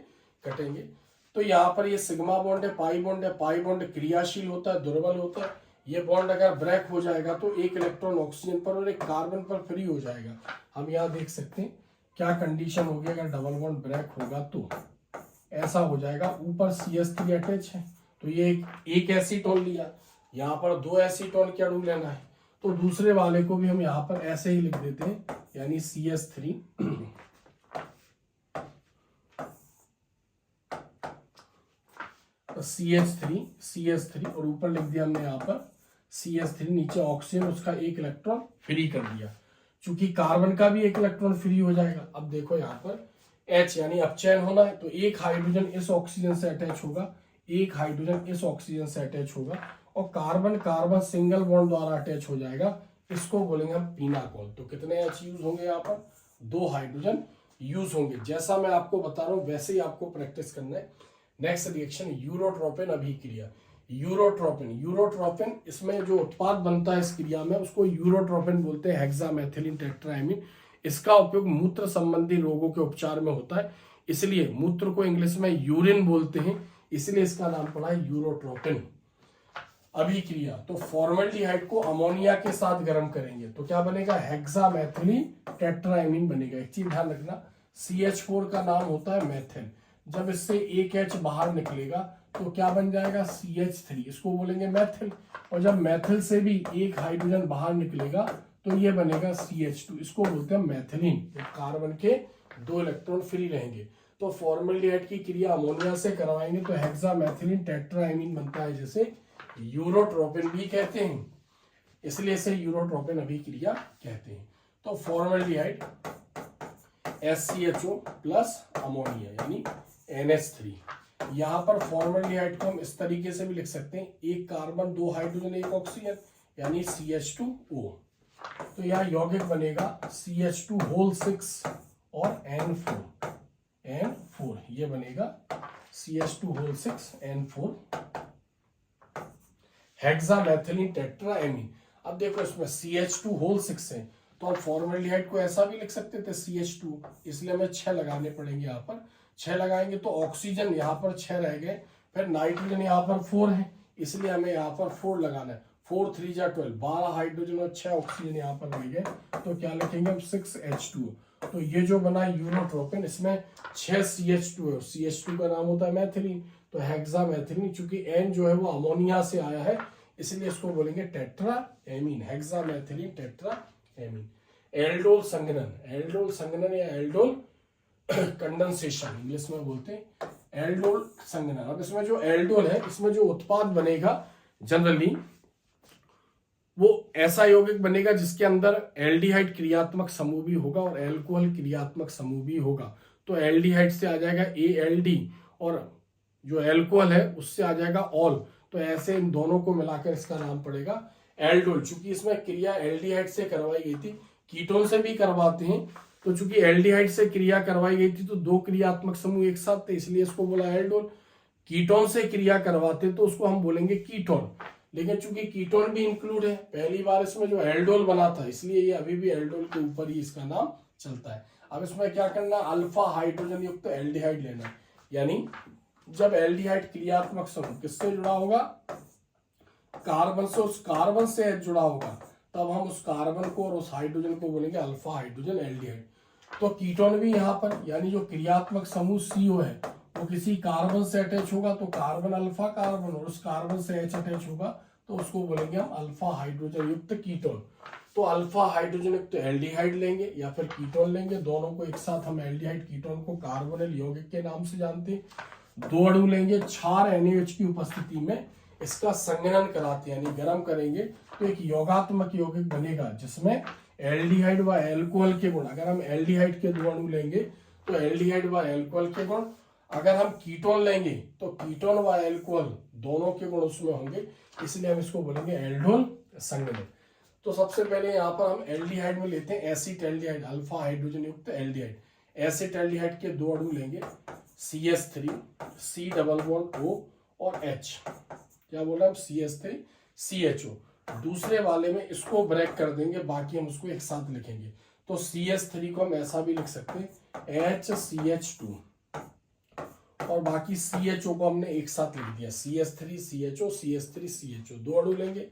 कटेंगे। तो यहाँ पर ये सिग्मा बॉन्ड है, पाई बॉन्ड है। पाई बॉन्ड क्रियाशील होता है, दुर्बल होता है। ये बॉन्ड अगर ब्रेक हो जाएगा तो एक इलेक्ट्रॉन ऑक्सीजन पर और एक कार्बन पर फ्री हो जाएगा। हम यहाँ देख सकते हैं क्या कंडीशन होगी अगर डबल बॉन्ड ब्रेक होगा तो ऐसा हो जाएगा। ऊपर CH3 अटैच है तो ये एक एसीटोन लिया, यहाँ पर 2 एसीटोन के अणु लेना है तो दूसरे वाले को भी हम यहाँ पर ऐसे ही लिख देते हैं, यानी CH3 CH3 और ऊपर लिख दिया हमने यहाँ पर CH3, नीचे ऑक्सीजन उसका एक इलेक्ट्रॉन फ्री कर दिया। चूंकि कार्बन का भी एक इलेक्ट्रॉन फ्री हो जाएगा। अब देखो यहाँ पर H यानी अपचयन होना है तो एक हाइड्रोजन इस ऑक्सीजन से अटैच होगा, एक हाइड्रोजन इस ऑक्सीजन से अटैच होगा और कार्बन कार्बन सिंगल बॉन्ड द्वारा अटैच हो जाएगा। इसको बोलेंगे हम पीनाकॉल। तो कितने H यूज होंगे, यहाँ पर 2 हाइड्रोजन यूज होंगे। जैसा मैं आपको बता रहा हूँ वैसे ही आपको प्रैक्टिस करना है। नेक्स्ट रिएक्शन यूरोट्रोपिन अभिक्रिया। यूरोट्रोपिन इसमें जो उत्पाद बनता है इस क्रिया में उसको यूरोट्रोपिन बोलते हैं, हेक्सामेथिलीन टेट्राएमीन। इसका उपयोग मूत्र संबंधी रोगों के उपचार में होता है, इसलिए मूत्र को इंग्लिश में यूरिन बोलते हैं, इसलिए इसका नाम पड़ा है यूरोट्रोपिन अभिक्रिया। तो फॉर्मल्डिहाइड को अमोनिया के साथ गर्म करेंगे तो क्या बनेगा, हेक्सामेथिलीन टेट्राएमीन बनेगा। एक चीज ध्यान रखना, CH4 का नाम होता है मेथिल। जब इससे एक H बाहर निकलेगा तो क्या बन जाएगा, CH3, इसको बोलेंगे मेथिल। और जब मेथिल से भी एक हाइड्रोजन बाहर निकलेगा तो ये बनेगा CH2, इसको बोलते हैं मेथिलीन। कार्बन के 2 इलेक्ट्रॉन फ्री रहेंगे तो फॉर्मल्डिहाइड की क्रिया अमोनिया से करवाएंगे तो हेक्सामेथिलीन टेट्राएमीन बनता है, जिसे यूरोट्रोपिन भी कहते हैं, इसलिए इसे यूरोट्रोपिन अभिक्रिया कहते हैं। तो फॉर्मल्डिहाइड SCHO प्लस अमोनिया यानी NH3। यहाँ पर फॉर्मल्डिहाइड को हम इस तरीके से भी लिख सकते हैं, एक कार्बन, दो हाइड्रोजन, एक ऑक्सीजन, यानी CH2O। तो यहाँ यौगिक बनेगा CH2 होल 6 और N4 ये बनेगा CH2 whole 6 N4 hexamethylene tetraammine. अब देखो इसमें CH2 होल 6 है, तो हम फॉर्मल्डिहाइड को ऐसा भी लिख सकते थे CH2, इसलिए हमें 6 लगाने पड़ेंगे। यहाँ पर 6 लगाएंगे तो ऑक्सीजन यहाँ पर 6 रह गए, फिर नाइट्रोजन यहाँ पर 4 है, इसलिए हमें यहाँ पर 4 लगाना है। 4 3 जा 12, 12 हाइड्रोजन और 6 ऑक्सीजन यहाँ पर रह गए, तो क्या लिखेंगे हम 6H2। तो ये जो बना यूरोट्रोपिन, इसमें 6 CH2 है, CH2 का नाम होता है मैथिलीन, तो हेक्सामेथिलीन, चूंकि N जो है वो अमोनिया से आया है इसलिए इसको बोलेंगे टेट्राएमीन, हेक्सामेथिलीन टेट्राएमीन। एल्डोल संघनन, एल्डोल संघनन या एल्डोल कंडेंसेशन इंग्लिश में बोलते हैं, एल्डोल संघनन। अब इसमें जो एल्डोल है, इसमें जो उत्पाद बनेगा जनरली वो ऐसा यौगिक बनेगा जिसके अंदर एल्डिहाइड क्रियात्मक समूह भी होगा और एल्कोहल क्रियात्मक समूह भी होगा। तो एल्डिहाइड से आ जाएगा ALD और जो एल्कोहल है उससे आ जाएगा ऑल, तो ऐसे इन दोनों को मिलाकर इसका नाम पड़ेगा एल्डोल। चूंकि इसमें क्रिया एल्डिहाइड से करवाई गई थी, कीटोन से भी करवाते हैं, तो चूंकि एल्डिहाइड से क्रिया करवाई गई थी तो दो क्रियात्मक समूह एक साथ थे, इसलिए इसको बोला एल्डोल। कीटोन से क्रिया करवाते तो उसको हम बोलेंगे कीटोन, लेकिन चूंकि कीटोन भी इंक्लूड है, पहली बार इसमें जो एल्डोल बना था, इसलिए ये अभी भी एल्डोल के ऊपर ही इसका नाम चलता है। अब इसमें क्या करना, अल्फा हाइड्रोजन युक्त एल्डिहाइड लेना, यानी जब एल्डिहाइड क्रियात्मक समूह किससे जुड़ा होगा, कार्बन से, उस कार्बन से H जुड़ा होगा, तब हम उस कार्बन को और उस हाइड्रोजन को बोलेंगे अल्फा हाइड्रोजन एल्डिहाइड। तो कीटोन भी यहाँ पर, यानी जो क्रियात्मक समूह CO है वो किसी कार्बन से अटैच होगा तो कार्बन अल्फा कार्बन, और उस कार्बन से H अटैच होगा तो उसको बोलेंगे हम अल्फा हाइड्रोजन युक्त कीटोन। तो अल्फा हाइड्रोजन युक्त एल्डिहाइड लेंगे या फिर कीटोन लेंगे, दोनों को एक साथ हम एल्डिहाइड कीटोन को कार्बोनिल यौगिक के नाम से जानते हैं। 2 अणु लेंगे, क्षार NaOH की उपस्थिति में इसका संघनन कराते हैं, यानी गर्म करेंगे तो एक योगात्मक यौगिक बनेगा जिसमें एल्डिहाइड व एल्कोहल के गुण, अगर हम एल्डिहाइड के 2 अणु लेंगे तो एल्डिहाइड व एल्कोहल के गुण, अगर हम कीटोन लेंगे तो कीटोन व एल्कोहल दोनों के गुण उसमें होंगे, इसलिए हम इसको बोलेंगे एल्डोल संघनन। तो सबसे पहले यहाँ पर हम एल्डिहाइड में लेते हैं एसिटैल्डिहाइड, अल्फा हाइड्रोजन युक्त एल्डिहाइड। एसिटैल्डिहाइड के 2 अणु लेंगे, CH3 C double bond O और H, क्या बोला हम CH3 CHO। दूसरे वाले में इसको ब्रेक कर देंगे, बाकी हम उसको एक साथ लिखेंगे। तो CH3 को हम ऐसा भी लिख सकते हैं HCH2 और बाकी CHO को हमने एक साथ लिख दिया CH3 CHO CH3 CHO। 2 अणु लेंगे,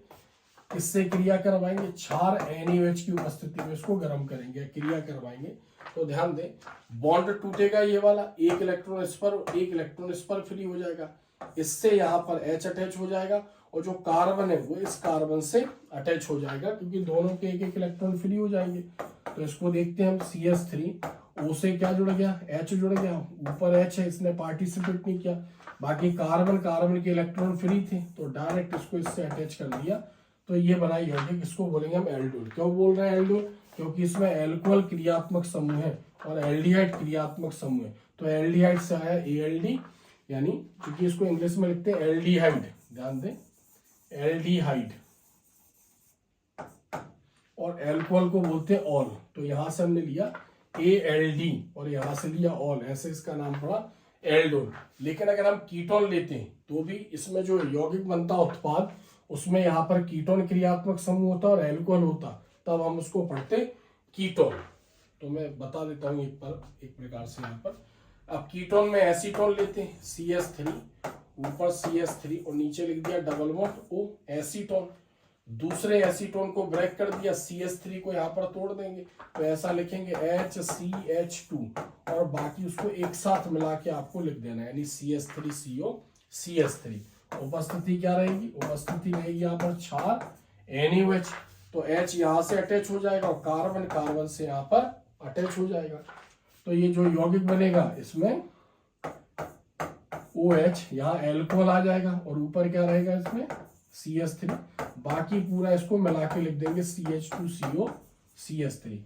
इससे क्रिया करवाएंगे, क्षार NaOH की उपस्थिति में इसको गर्म करेंगे, क्रिया करवाएंगे। तो ध्यान दें, बॉन्ड टूटेगा ये वाला, एक इलेक्ट्रॉन इस पर, एक इलेक्ट्रॉन इस पर फ्री हो जाएगा, इससे यहाँ पर H अटैच हो जाएगा और जो कार्बन है वो इस कार्बन से अटैच हो जाएगा, क्योंकि दोनों के एक एक इलेक्ट्रॉन फ्री हो जाएंगे। तो इसको देखते हैं हम, CH3 O से क्या जुड़ गया, H जुड़ गया, ऊपर H है, इसने पार्टिसिपेट नहीं किया, बाकी कार्बन के इलेक्ट्रॉन फ्री थे तो डायरेक्ट इसको इससे अटैच कर दिया, तो ये बनाई यौगिक, इसको बोलेंगे हम एल्डोल। क्यों बोल रहे हैं एल्डोल, क्योंकि इसमें एल्कोहल क्रियात्मक समूह है और एल्डिहाइड क्रियात्मक समूह है, तो एल्डिहाइड से आया ALD, यानी क्योंकि इसको इंग्लिश में लिखते हैं एल्डिहाइड, ध्यान दें एल्डिहाइड, और एल्कोहल को बोलते हैं ऑल। तो यहां से हमने लिया ALD और यहां से लिया ऑल, ऐसे इसका नाम पड़ा एल्डोल। लेकिन अगर हम कीटोन लेते हैं तो भी इसमें जो यौगिक बनता उत्पाद, उसमें यहाँ पर कीटोन क्रियात्मक समूह होता और एल्कोहल होता, तब हम उसको पढ़ते कीटोन। तो मैं बता देता हूँ एक प्रकार से यहाँ पर। अब कीटोन में एसीटोन लेते हैं, CH3 ऊपर CH3 और नीचे लिख दिया डबल बॉन्ड O एसीटोन। दूसरे एसीटोन को ब्रेक कर दिया, CH3 को यहाँ पर तोड़ देंगे, तो ऐसा लिखेंगे HCH2 और बाकी उसको एक साथ मिला के आपको लिख देना है, यानी CH3CO CH3। उपस्थिति क्या रहेगी, उपस्थिति रहेगी यहाँ पर क्षार NaOH, तो H यहाँ से अटैच हो जाएगा और कार्बन से यहाँ पर अटैच हो जाएगा। तो ये जो यौगिक बनेगा इसमें OH, यहाँ एल्कोहल आ जाएगा और ऊपर क्या रहेगा इसमें CH3, बाकी पूरा इसको मिला के लिख देंगे CH2CO CH3।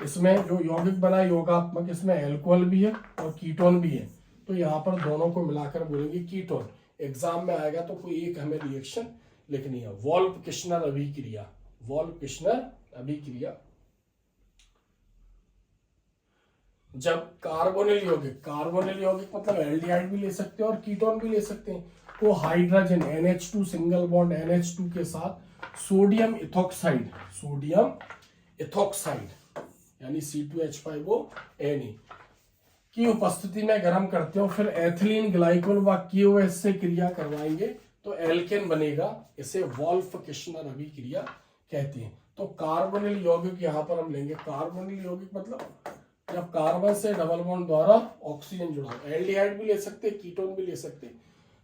इसमें जो यौगिक बना योगात्मक, इसमें एल्कोहल भी है और कीटोन भी है, तो यहाँ पर दोनों को मिलाकर बोलेंगे कीटोन। एग्जाम में आएगा तो कोई एक हमें रिएक्शन लिखनी है। वोल्फ-किश्नर अभिक्रिया, वोल्फ-किश्नर अभिक्रिया, जब कार्बोनिल यौगिक मतलब एल्डिहाइड भी ले सकते हैं और कीटोन भी ले सकते हैं, तो hydrogen NH2 single bond NH2 के साथ सोडियम इथोक्साइड यानी C2H5O Na की उपस्थिति में गर्म करते हो, फिर एथिलीन ग्लाइकोल व KOH से क्रिया करवाएंगे तो एल्केन बनेगा। इसे वोल्फ-किश्नर अभिक्रिया कहते हैं। तो कार्बोनिल यौगिक यहाँ पर हम लेंगे। कार्बोनिल यौगिक मतलब जब कार्बन से डबल बॉन्ड द्वारा ऑक्सीजन जुड़ा, एल्डिहाइड भी ले सकते, कीटोन भी ले सकते।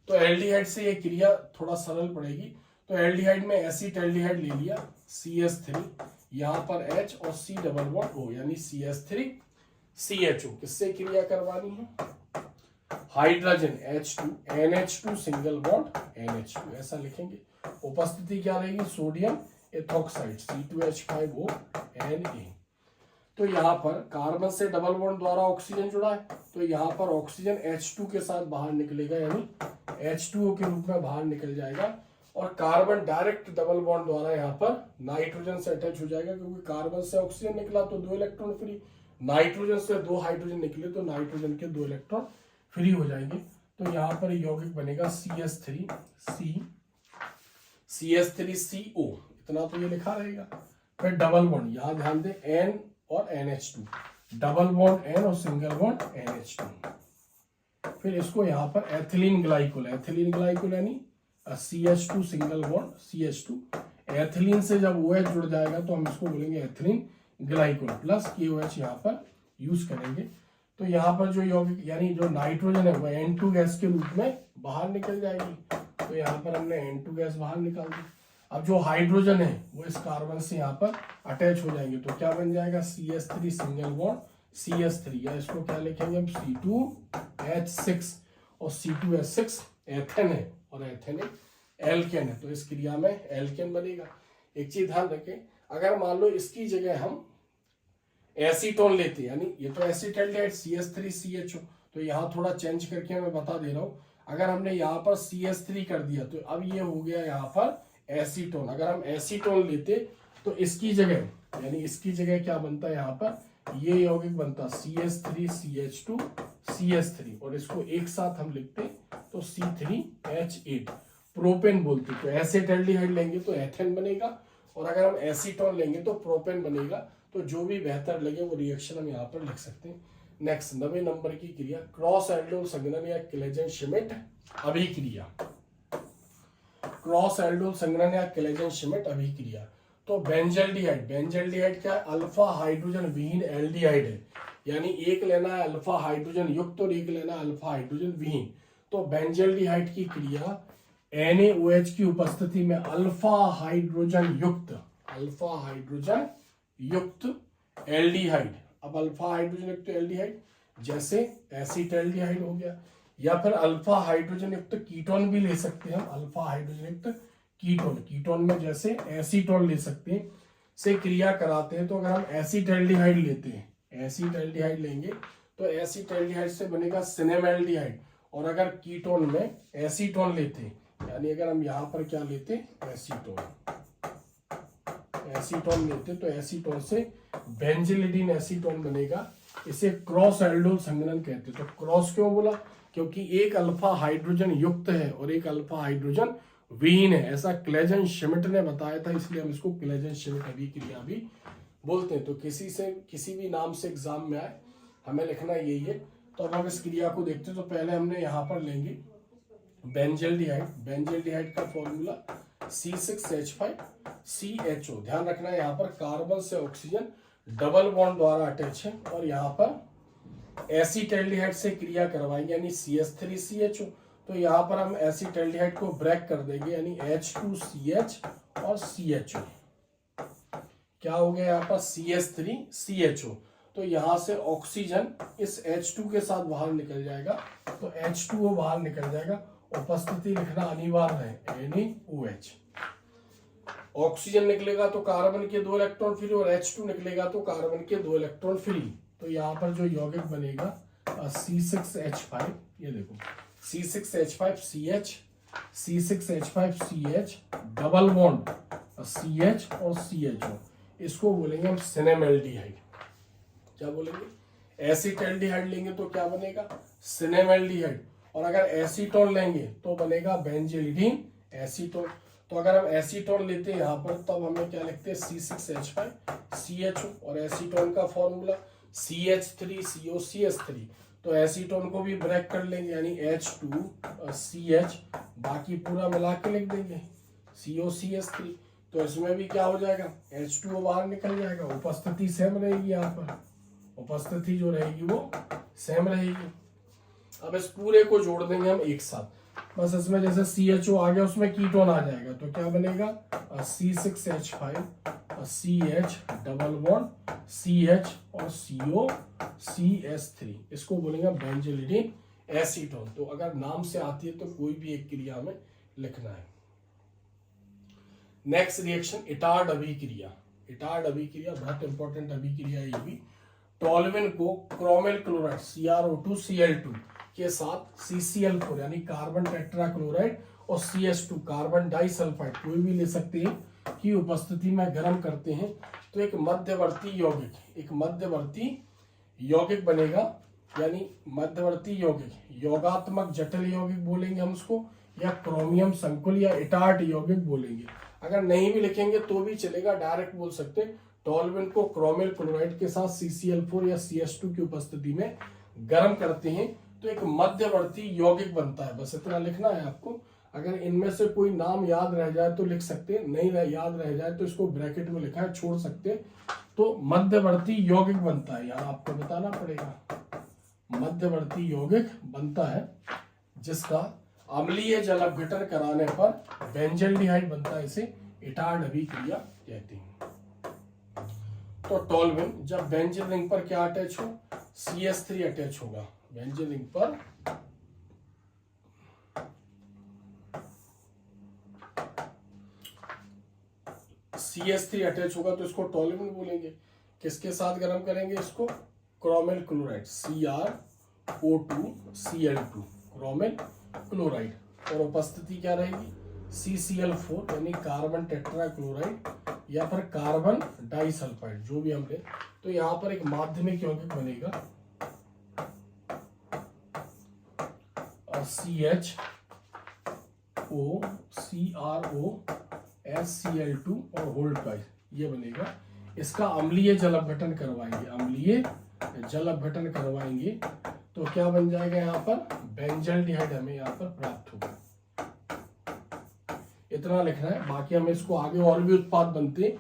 तो एल्डिहाइड से ये क्रिया थोड़ा सरल पड़ेगी। तो एल्डिहाइड में एसिटाल्डिहाइड ले लिया CH3, यहाँ पर H और C डबल बॉन्ड O यानी CH3CHO, किससे क्रिया करवानी है? Hydrogen H2 NH2 single bond NH2, ऐसा लिखेंगे। उपस्थिति क्या रहेगी? Sodium ethoxide C2H5O Na। तो यहाँ पर कार्बन से डबल बॉन्ड द्वारा ऑक्सीजन जुड़ा है, तो यहाँ पर ऑक्सीजन H2 के साथ बाहर निकलेगा, यानी H2O के रूप में बाहर निकल जाएगा, और कार्बन डायरेक्ट डबल बॉन्ड द्वारा यहाँ पर नाइट्रोजन से अटैच हो जाएगा, क्योंकि कार्बन से ऑक्सीजन निकला तो 2 इलेक्ट्रॉन फ्री, नाइट्रोजन से 2 हाइड्रोजन निकले तो नाइट्रोजन के 2 इलेक्ट्रॉन फ्री हो जाएंगे। तो यहाँ पर यौगिक बनेगा CH3CO, इतना तो ये लिखा रहेगा। फिर डबल बॉन्ड, यहाँ ध्यान दें N और NH2, डबल बॉन्ड N और सिंगल बॉन्ड NH2। फिर इसको यहाँ पर एथिलीन ग्लाइकोल यानी CH2 single bond CH2, ethylene से जब OH जुड़ जाएगा तो हम इसको बोलेंगे एथिलीन ग्लाइकोल प्लस KOH यहाँ पर यूज करेंगे। तो यहाँ पर जो यौगिक यानी जो नाइट्रोजन है वो N2 गैस के रूप में बाहर निकल जाएगी, तो यहाँ पर हमने N2 गैस बाहर निकाल दी। अब जो हाइड्रोजन है वो इस कार्बन से यहाँ पर अटैच हो जाएंगे, तो क्या बन जाएगा? CH3 सिंगल बॉन्ड CH3, या इसको क्या लिखेंगे हम? C2H6, और C2H6 एथेन है और एथेन एल्केन है, तो इस क्रिया में एल्केन बनेगा। एक चीज ध्यान रखें, अगर मान लो इसकी जगह हम एसीटोन लेते, यानी ये तो एसिटाल्डिहाइड CH3CHO, तो यहाँ थोड़ा चेंज करके मैं बता दे रहा हूँ। अगर हमने यहाँ पर CH3 कर दिया तो अब ये हो गया यहाँ पर एसीटोन। अगर हम एसीटोन लेते तो इसकी जगह, यानी इसकी जगह क्या बनता है? यहाँ पर ये यौगिक बनता CH3CH2 CH3, और इसको एक साथ हम लिखते तो C3H8 प्रोपेन बोलते। तो एसिटाल्डिहाइड लेंगे तो एथेन बनेगा, और अगर हम एसीटोन लेंगे तो प्रोपेन बनेगा। तो जो भी बेहतर लगे वो रिएक्शन हम यहाँ पर लिख सकते हैं। नेक्स्ट 9वें नंबर की क्रिया, क्रॉस एल्डोल संघनन या क्लेजेन-श्मिट अभिक्रिया। क्रॉस एल्डोल संघनन या क्लेजेन-श्मिट अभिक्रिया। तो बेंजल्डिहाइड क्या है? अल्फा हाइड्रोजन विहीन एल्डिहाइड है, यानी एक लेना है अल्फा हाइड्रोजन युक्त और एक लेना है अल्फा हाइड्रोजन विहीन। तो बेंजल्डिहाइड की क्रिया NaOH की उपस्थिति में अल्फा हाइड्रोजन युक्त एल्डिहाइड। अब अल्फा हाइड्रोजन युक्त एल्डिहाइड जैसे एसिटाल्डिहाइड हो गया, या फिर अल्फा हाइड्रोजन युक्त कीटोन भी ले सकते हैं हम, अल्फा हाइड्रोजन युक्त कीटोन में जैसे एसीटोन ले सकते हैं, से क्रिया कराते हैं। तो अगर हम एसिटाल्डिहाइड लेंगे तो एसिटाल्डिहाइड से बनेगा सिनेमैल्डिहाइड, और अगर कीटोन में एसीटोन लेते हैं, यानी अगर हम यहाँ पर क्या लेते? एसीटोन लेते तो एसीटोन से बेंजिलिडीन एसीटोन बनेगा। इसे क्रॉस एल्डोल संघनन कहते हैं। तो क्रॉस क्यों बोला? क्योंकि एक अल्फा हाइड्रोजन युक्त है और एक अल्फा हाइड्रोजन विहीन है, ऐसा क्लेजेन-श्मिट ने बताया था, इसलिए हम इसको क्लेजेन-श्मिट अभिक्रिया भी बोलते हैं। तो किसी भी नाम से एग्जाम में आए हमें लिखना यही है। तो अब हम इस क्रिया को देखते हैं। तो पहले हमने यहाँ पर लेंगे बेंजल्डिहाइड का फॉर्मूला C6H5CHO। ध्यान रखना है यहाँ पर कार्बन से ऑक्सीजन डबल बॉन्ड द्वारा अटैच है, और यहाँ पर एसिटाल्डिहाइड से क्रिया करवाएंगे यानी CH3CHO। तो यहाँ पर हम एसिटाल्डिहाइड को ब्रेक कर देंगे, यानी H2CH और CHO। क्या हो गया यहाँ पर? CH3CHO। तो यहां से ऑक्सीजन इस H2 के साथ बाहर निकल जाएगा, तो H2O बाहर निकल जाएगा। उपस्थिति लिखना अनिवार्य है NaOH। ऑक्सीजन निकलेगा तो कार्बन के 2 इलेक्ट्रॉन फ्री, और H2 निकलेगा तो कार्बन के 2 इलेक्ट्रॉन फ्री। तो यहाँ पर जो यौगिक बनेगा C6H5, ये देखो C6H5CH, C6H5CH, double bond CH और CHO, इसको बोलेंगे हम सिनेमैल्डिहाइड। क्या बोलेंगे? एसिटैल्डिहाइड लेंगे तो क्या बनेगा? सिनेमैल्डिहाइड। और अगर एसीटोन लेंगे तो बनेगा बेंजिलिडीन एसीटोन। तो अगर हम एसीटोन लेते हैं यहाँ पर, तब हमें क्या लिखते हैं? C6H5CHO, और एसीटोन का फॉर्मूला CH3COCH3। तो एसीटोन को भी ब्रेक कर लेंगे, यानी H2CH, बाकी पूरा मिला के लिख देंगे COCH3। तो इसमें भी क्या हो जाएगा? H2O बाहर निकल जाएगा। उपस्थिति सेम रहेगी, यहाँ पर उपस्थिति जो रहेगी वो सेम रहेगी। अब इस पूरे को जोड़ देंगे हम एक साथ, बस इसमें जैसे CHO आ गया उसमें कीटोन आ जाएगा, तो क्या बनेगा? C6H5CH, डबल बॉन्ड CH और COCH3, इसको बोलेंगे बेंजिलिडीन एसीटोन। तो अगर नाम से आती है तो कोई भी एक क्रिया में लिखना है। नेक्स्ट रिएक्शन इटार्ड अभिक्रिया। इटार्ड अभिक्रिया बहुत इंपॉर्टेंट अभिक्रिया है ये भी। टोल्यूइन को क्रोमिल क्लोराइड CrO2Cl2 के साथ CCl4 यानी कार्बन टेट्राक्लोराइड और CH2 कार्बन डाइसल्फाइड, कोई भी ले सकते हैं, की उपस्थिति में गर्म करते हैं तो एक मध्यवर्ती यौगिक बनेगा। यानी मध्यवर्ती यौगिक, योगात्मक जटिल यौगिक बोलेंगे हम उसको, या क्रोमियम संकुल या इटार्ड यौगिक बोलेंगे। अगर नहीं भी लिखेंगे तो भी चलेगा, डायरेक्ट बोल सकते हैं टोल्यूइन को क्रोमिल क्लोराइड के साथ CCl4 या CH2 की उपस्थिति में गर्म करते हैं तो एक मध्यवर्ती यौगिक बनता है। बस इतना लिखना है आपको। अगर इनमें से कोई नाम याद रह जाए तो लिख सकते हैं, नहीं याद रह जाए तो इसको ब्रैकेट में लिखा है, छोड़ सकते हैं। तो मध्यवर्ती यौगिक बनता है, यहाँ आपको बताना पड़ेगा। मध्यवर्ती यौगिक बनता है जिसका अम्लीय जल अपघटन कराने पर बेंजल्डिहाइड बनता है, इसे इटार्ड अभिक्रिया कहते हैं। तो टोल्यूइन जब बेंजीन रिंग पर क्या अटैच हो? CH3 अटैच होगा। बेंजीन रिंग पर CH3 अटैच होगा तो इसको टोल्यूइन बोलेंगे। किसके साथ गर्म करेंगे इसको? Chromyl chloride CrO2Cl2, chromyl chloride, और उपस्थिति क्या रहेगी? CCl4 यानी कार्बन टेट्राक्लोराइड या फिर कार्बन डाइसल्फाइड, जो भी हम ले। तो यहाँ पर एक माध्यमिक यौगिक बनेगा CHO, CrOSCl2 और होल्ड का ये बनेगा। इसका अम्लीय जल अपघटन करवाएंगे, तो क्या बन जाएगा? यहाँ पर बेंजल्डिहाइड हमें यहाँ पर प्राप्त होगा। इतना लिखना है, बाकी हमें इसको आगे और भी उत्पाद बनते हैं।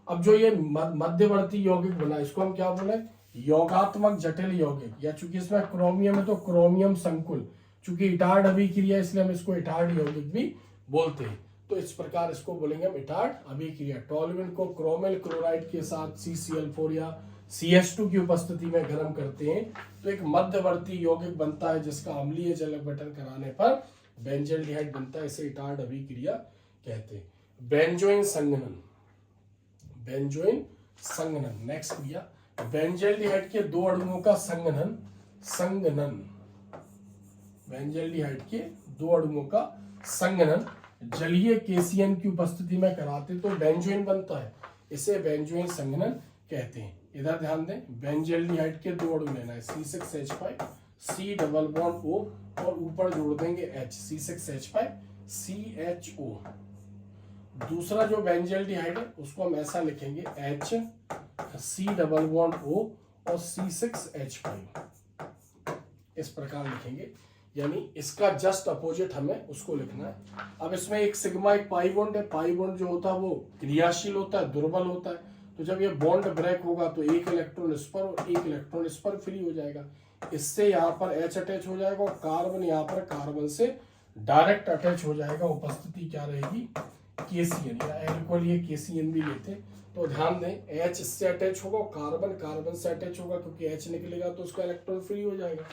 अब जो ये मध्यवर्ती यौगिक बना, इसको हम क्या बोले? योगात्मक जटिल यौगिक, या चूंकि इसमें क्रोमियम है तो क्रोमियम संकुल। चूंकि इटार्ड अभिक्रिया इसलिए हम इसको इटार्ड यौगिक भी बोलते हैं। तो इस प्रकार इसको बोलेंगे हम इटार्ड अभिक्रिया। टोल्यूइन को क्रोमिल क्लोराइड के साथ CCl4 या CH2 की उपस्थिति में गर्म करते हैं तो एक मध्यवर्ती यौगिक बनता है जिसका अम्लीय जल अपघटन कराने पर बेंजल्डिहाइड बनता है, इसे इटार्ड अभिक्रिया कहते हैं। बेंजोइन संघनन नेक्स्ट क्रिया। बेंजल्डिहाइड के 2 अणुओं का संघनन बेंजल्डिहाइड के 2 अणुओं का संघनन जलीय केसीएन की उपस्थिति में कराते तो बेंजोइन बनता है, इसे बेंजोइन संघनन कहते हैं। इधर ध्यान दें, बेंजल्डिहाइड के 2 अणु लेना है, C6H5 C double bond O और ऊपर जोड़ देंगे H, C6H5 CHO। दूसरा जो बेंजल्डिहाइड है उसको हम ऐसा लिखेंगे H C double bond O और C6H5, इस प्रकार लिखेंगे। यानी इसका जस्ट अपोजिट हमें उसको लिखना है। अब इसमें एक सिग्मा एक पाई बॉन्ड है। पाई बॉन्ड जो होता है वो क्रियाशील होता है, दुर्बल होता है। तो जब ये बॉन्ड ब्रेक होगा तो एक इलेक्ट्रॉन इस पर और एक इलेक्ट्रॉन इस पर फ्री हो जाएगा। इससे यहाँ पर H अटैच हो जाएगा और कार्बन यहाँ पर कार्बन से डायरेक्ट अटैच हो जाएगा। उपस्थिति क्या रहेगी? KCN या एल्कोहल ये KCN भी लेते हैं। तो ध्यान दें H इससे अटैच होगा, कार्बन कार्बन से अटैच होगा, क्योंकि H निकलेगा तो उसका इलेक्ट्रॉन फ्री हो जाएगा।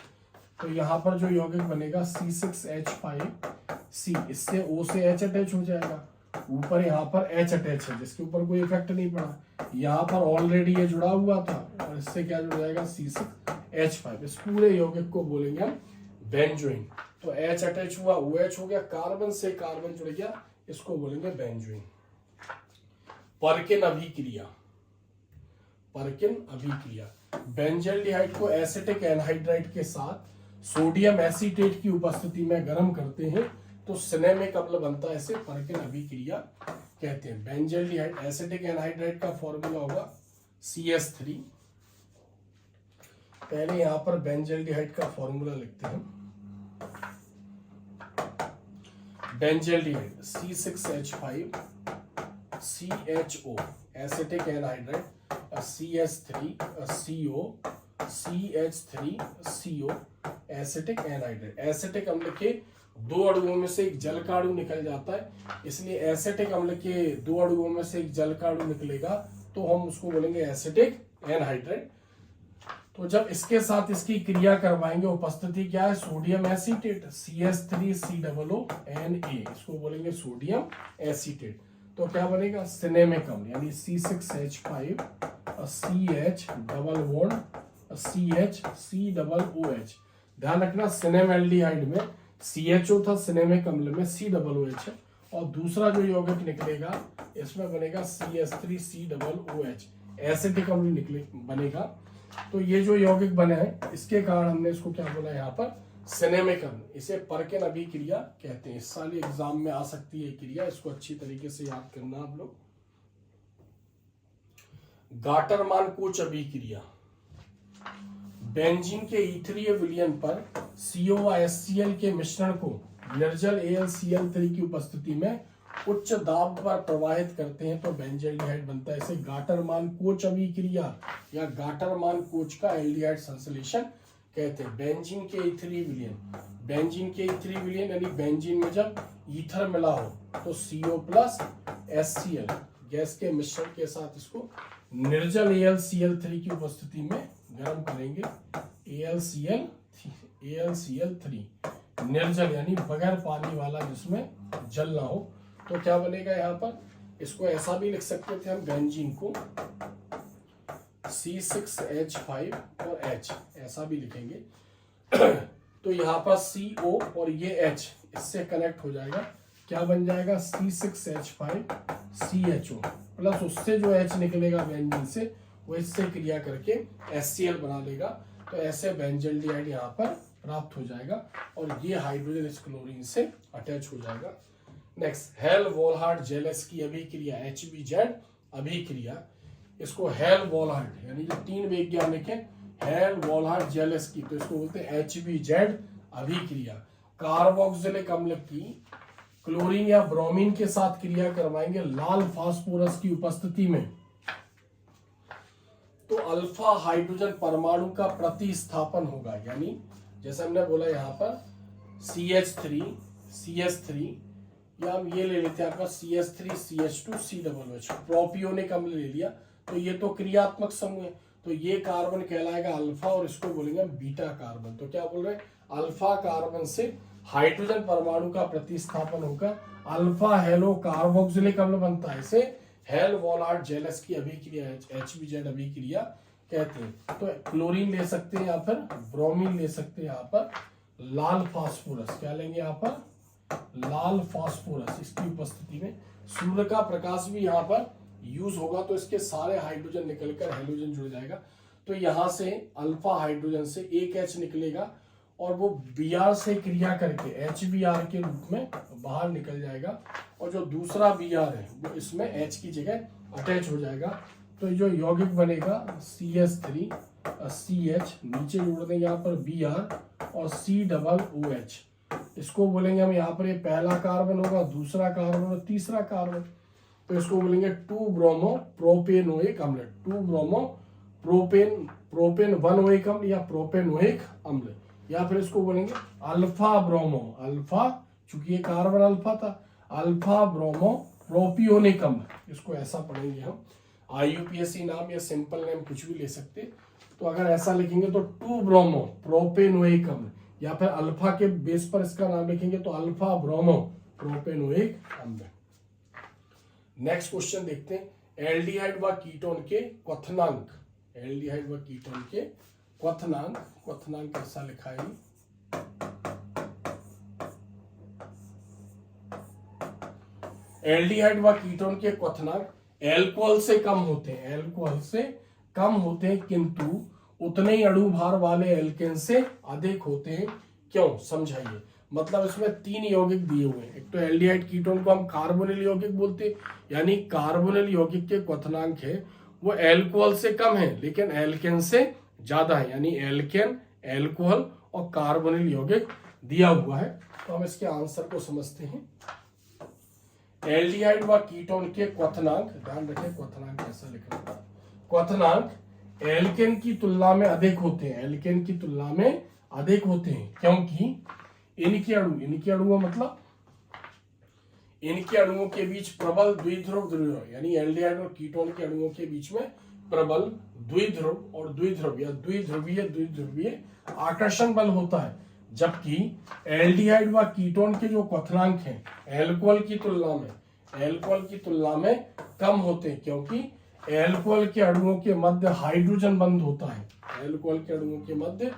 तो यहाँ पर जो यौगिक बनेगा C6H5C, इससे O से H अटैच हो जाएगा, ऊपर यहाँ पर H अटैच है जिसके ऊपर कोई इफेक्ट नहीं पड़ा, यहाँ पर ऑलरेडी ये जुड़ा हुआ था और इससे क्या जुड़ जाएगा C6H5। इस पूरे यौगिक को बोलेंगे हम बेंजोइन। तो H अटैच हुआ, OH हो गया, कार्बन से कार्बन जुड़ गया, इसको बोलेंगे बेंजोइन। परकिन अभिक्रिया, परकिन अभिक्रिया, बेंजल्डिहाइड को एसिटिक एनहाइड्राइड के साथ सोडियम एसीटेट की उपस्थिति में गर्म करते हैं तो सिनेमिक अम्ल बनता है, इसे परकिन अभिक्रिया कहते हैं। बेंजल्डिहाइड एसिटिक एनहाइड्राइड का फॉर्मूला होगा CS3। पहले यहां पर बेंजल्डिहाइड का फॉर्मूला लिखते हैं। Benzaldehyde C6H5CHO acetic anhydride, CS3CO CH3CO acetic anhydride. Acetic अम्ल के दो अणुओं में से एक जल का अणु निकल जाता है, इसलिए एसिटिक अम्ल के दो अणुओं में से एक जल का अणु निकलेगा तो हम उसको बोलेंगे एसिटिक एनहाइड्राइड। तो जब इसके साथ इसकी क्रिया करवाएंगे, उपस्थिति क्या है, सोडियम एसीटेट CH3COONA, इसको बोलेंगे सोडियम एसीटेट। तो क्या बनेगा, सिनेमिक अम्ल, यानी C6H5CH CH COOH। ध्यान रखना सिनेमेल्डिहाइड में CHO था, सिनेमिक अम्ल में COOH है, और दूसरा जो यौगिक निकलेगा इसमें बनेगा CH3COOH, एसिटिक अम्ल निकले बनेगा। तो ये जो यौगिक बने हैं इसके कारण हमने इसको क्या बोला यहाँ पर, सिनेमिक अम्ल। इसे परकिन अभिक्रिया कहते हैं। इस साल एग्जाम में आ सकती है क्रिया, इसको अच्छी तरीके से याद करना आप लोग। गाटरमान-कोच अभिक्रिया, बेंजीन के ईथरीय विलयन पर CO व HCl के मिश्रण को निर्जल AlCl3 की उपस्थिति में उच्च दाब पर प्रवाहित करते हैं तो बेंजल्डिहाइड बनता है। इसे गाटरमान-कोच अभिक्रिया या गाटरमान-कोच का एल्डिहाइड संश्लेषण कहते हैं। बेंजीन के ईथरीय विलयन, बेंजीन के ईथरीय विलयन यानी बेंजीन में जब ईथर मिला हो तो CO प्लस HCl गैस के मिश्रण के साथ इसको निर्जल AlCl3 की उपस्थिति में गर्म करेंगे। AlCl3 निर्जल यानी बगैर पानी वाला, जिसमें जल ना हो। तो क्या बनेगा यहाँ पर, इसको ऐसा भी लिख सकते थे हम, बेंजीन को C6H5 और H ऐसा भी लिखेंगे। तो यहाँ पर CO और ये H इससे कनेक्ट हो जाएगा, क्या बन जाएगा, C6H5CHO प्लस उससे जो H निकलेगा बेंजीन से, वो इससे क्रिया करके HCl बना लेगा। तो ऐसे बेंजल्डिहाइड यहाँ पर प्राप्त हो जाएगा और ये हाइड्रोजन इस क्लोरीन से अटैच हो जाएगा। नेक्स्ट, हेल-वॉलहार्ड-जेलेस्की अभिक्रिया, HBZ अभिक्रिया। इसको हेल-वॉलहार्ड यानी जो तीन वैज्ञानिक है, हेल-वॉलहार्ड-जेलेस्की, तो इसको बोलते हैं HBZ अभिक्रिया। कार्बोक्सिलिक अम्ल की क्लोरीन या ब्रोमीन के साथ क्रिया करवाएंगे लाल फास्फोरस की उपस्थिति में, तो अल्फा हाइड्रोजन परमाणु का प्रतिस्थापन होगा। यानी जैसे हमने बोला यहाँ पर CH3 या हम ये ले लेते हैं आपका CH3CH2COOH, प्रोपियोनिक अम्ल ले लिया, तो ये तो क्रियात्मक समूह है, तो ये कार्बन कहलाएगा अल्फा और इसको बोलेंगे बीटा कार्बन। तो क्या बोल रहे हैं, अल्फा कार्बन से हाइड्रोजन परमाणु का प्रतिस्थापन होकर अल्फा हेलो कार्बोक्सिलिक अम्ल बनता है। इसे हेल-वॉलहार्ड-जेलेस्की अभिक्रिया, HBZ अभिक्रिया कहते हैं। तो क्लोरीन ले सकते हैं, यहाँ पर ब्रोमीन ले सकते हैं, यहाँ पर लाल फास्फोरस, क्या लेंगे यहाँ पर, लाल फास्फोरस। इसकी उपस्थिति में सूर्य का प्रकाश भी यहाँ पर यूज होगा, तो इसके सारे हाइड्रोजन निकलकर हेलोजन जुड़ जाएगा। तो यहाँ से अल्फा हाइड्रोजन से एक H निकलेगा और वो Br से क्रिया करके HBr के रूप में बाहर निकल जाएगा, और जो दूसरा Br है वो इसमें H की जगह अटैच हो जाएगा। तो जो यौगिक बनेगा CH3CH, नीचे जोड़ देंगे यहाँ पर Br और COOH, इसको बोलेंगे हम यहाँ पर, ये पहला कार्बन होगा, दूसरा कार्बन और तीसरा कार्बन, तो इसको बोलेंगे 2-ब्रोमो-प्रोपेनोइक अम्ल, 2-ब्रोमो-प्रोपेन-1-ओइक अम्ल या प्रोपेनोइक अम्ल, या फिर इसको बोलेंगे अल्फा ब्रोमो, अल्फा चूंकि ये कार्बन अल्फा था, अल्फा ब्रोमो प्रोपियोनिक अम्ल, इसको ऐसा पढ़ेंगे हम, IUPAC नाम या सिंपल नेम कुछ भी ले सकते। तो अगर ऐसा लिखेंगे तो 2 ब्रोमो प्रोपेनोइक अम्ल, या फिर अल्फा के बेस पर इसका नाम लिखेंगे तो अल्फा ब्रोमो प्रोपेनोइक अम्ल। नेक्स्ट क्वेश्चन देखते हैं, एल्डिहाइड व कीटोन के क्वथनांक, एल्डिहाइड व कीटोन के क्वथनांक, क्वथनांक कैसा लिखा है? एल्डिहाइड व कीटोन के क्वथनांक एल्कोहल से कम होते हैं, एल्कोहल से कम होते हैं, किंतु उतने ही अणु भार वाले एल्केन से अधिक होते हैं। क्यों, समझाइए। मतलब इसमें 3 यौगिक दिए हुए हैं। एक तो एल्डिहाइड कीटोन को हम कार्बोनिल यौगिक बोलते हैं, यानी कार्बोनिल यौगिक के क्वथनांक है वो एल्कोहल से कम है लेकिन एल्केन से ज्यादा है, यानी एल्केन, एल्कोहल और कार्बोनिल यौगिक दिया हुआ है। तो हम इसके आंसर को समझते हैं। एल्डिहाइड व कीटोन के क्वथनांक, ध्यान रखें क्वथनांक कैसा लिखना है, क्वथनांक एल्केन की तुलना में अधिक होते हैं, एल्केन की तुलना में अधिक होते हैं, क्योंकि इनके अणुओं मतलब इनके अणुओं के बीच प्रबल द्विध्रुव ध्रुव, यानी एल्डिहाइड और कीटोन के अणुओं के बीच में प्रबल द्विध्रुव और द्विध्रुव या द्विध्रुवीय आकर्षण बल होता है। जबकि एल्डिहाइड व कीटोन के जो क्वथनांक हैं एल्कोहल की तुलना में कम होते हैं, क्योंकि एल्कोहल के अणुओं के मध्य हाइड्रोजन बंध होता है, एल्कोहल के अणुओं के मध्य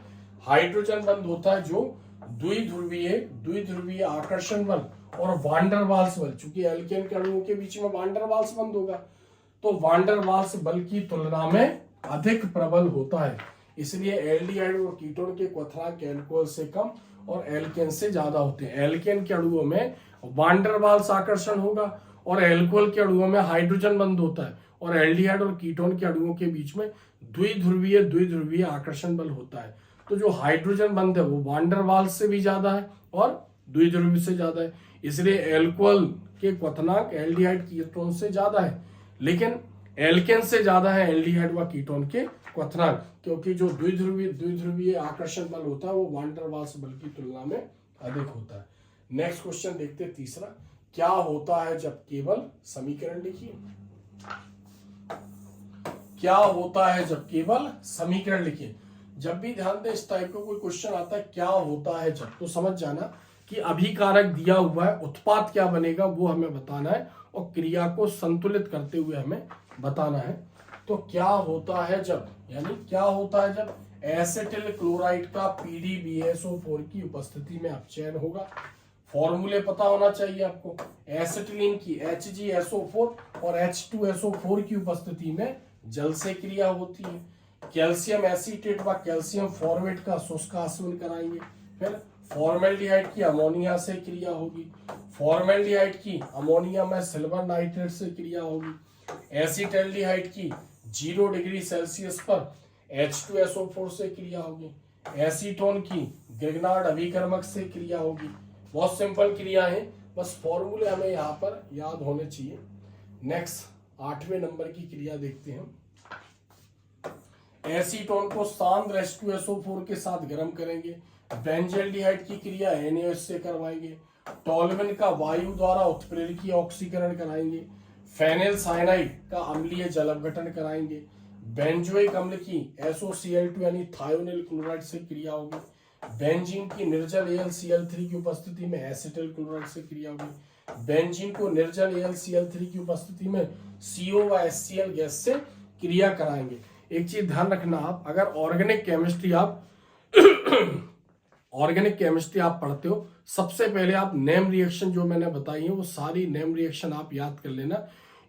हाइड्रोजन बंध होता है, जो द्विध्रुवीय आकर्षण बल और वांडर वाल्स बल, चूंकि एल्केन के अणुओं के बीच में वांडर वाल्स बंध होगा तो वांडर वाल्स बल की तुलना में अधिक प्रबल होता है। इसलिए एल्डिहाइड और कीटोन के क्वथनांक एल्कोहल से कम और एल्केन से ज्यादा होते हैं। एल्केन के अणुओं में वांडर वाल्स आकर्षण होगा और एल्कोहल के अणुओं में हाइड्रोजन बंध होता है, और एल्डिहाइड और कीटोन के अणुओं के बीच में द्विध्रुवीय आकर्षण बल होता है। तो जो हाइड्रोजन बंध है वो वांडर वाल्स से भी ज्यादा है और द्विध्रुवीय से ज्यादा है, इसलिए एल्कोहल के क्वथनांक एल्डिहाइड कीटोन से ज्यादा है, लेकिन एल्केन से ज्यादा है एल्डिहाइड व कीटोन के क्वथनांक, क्योंकि जो द्विध्रुवीय आकर्षण बल होता है वो वांडर वाल्स बल की तुलना में अधिक होता है। नेक्स्ट क्वेश्चन देखते हैं तीसरा, क्या होता है जब केवल, समीकरण लिखिए, क्या होता है जब केवल, समीकरण लिखिए। जब भी ध्यान दें इस टाइप का कोई क्वेश्चन आता है क्या होता है जब, तो समझ जाना कि अभिकारक दिया हुआ है, उत्पाद क्या बनेगा वो हमें बताना है और क्रिया को संतुलित करते हुए हमें बताना है। तो क्या होता है जब, यानी क्या होता है जब एसिटिल क्लोराइड का PdBSO4 की उपस्थिति में अपचयन होगा। फॉर्मूले पता होना चाहिए आपको, एसिटिलीन की HgSO4 और H2SO4 की उपस्थिति में जल से क्रिया होती है। कैल्शियम एसीटेट व कैल्शियम फॉर्मेट का शुष्क आसवन कराएंगे। फिर फॉर्मेल्डिहाइड की अमोनिया से क्रिया होगी, फॉर्मेल्डिहाइड की अमोनिया में सिल्वर नाइट्रेट से क्रिया होगी, एसिटल्डिहाइड की 0 डिग्री सेल्सियस पर H2SO4 से क्रिया होगी, एसीटोन की ग्रिग्नार्ड अभिकर्मक से क्रिया होगी। बहुत सिंपल क्रिया है, बस फॉर्मूले हमें यहाँ पर याद होने चाहिए। नेक्स्ट 8वें नंबर की क्रिया देखते हैं। एसीटोन को सांद्र H2SO4 के साथ गर्म करेंगे, बेंजल्डिहाइड की क्रिया NaOH से करवाएंगे, टोल्यूइन का वायु द्वारा उत्प्रेरकीय ऑक्सीकरण कराएंगे, फेनिल साइनाइड का अम्लीय जल अपघटन कराएंगे, बेंजोइक अम्ल की SOCl2 यानी थायोनिल क्लोराइड से क्रिया होगी, बेंजीन की निर्जल AlCl3 की उपस्थिति में एसिटिल क्लोराइड से क्रिया होगी, बेंजीन को निर्जल AlCl3 की उपस्थिति में CO व HCl गैस से क्रिया कराएंगे। एक चीज ध्यान रखना, आप अगर ऑर्गेनिक केमिस्ट्री आप पढ़ते हो, सबसे पहले आप नेम रिएक्शन जो मैंने बताई है वो सारी नेम रिएक्शन आप याद कर लेना।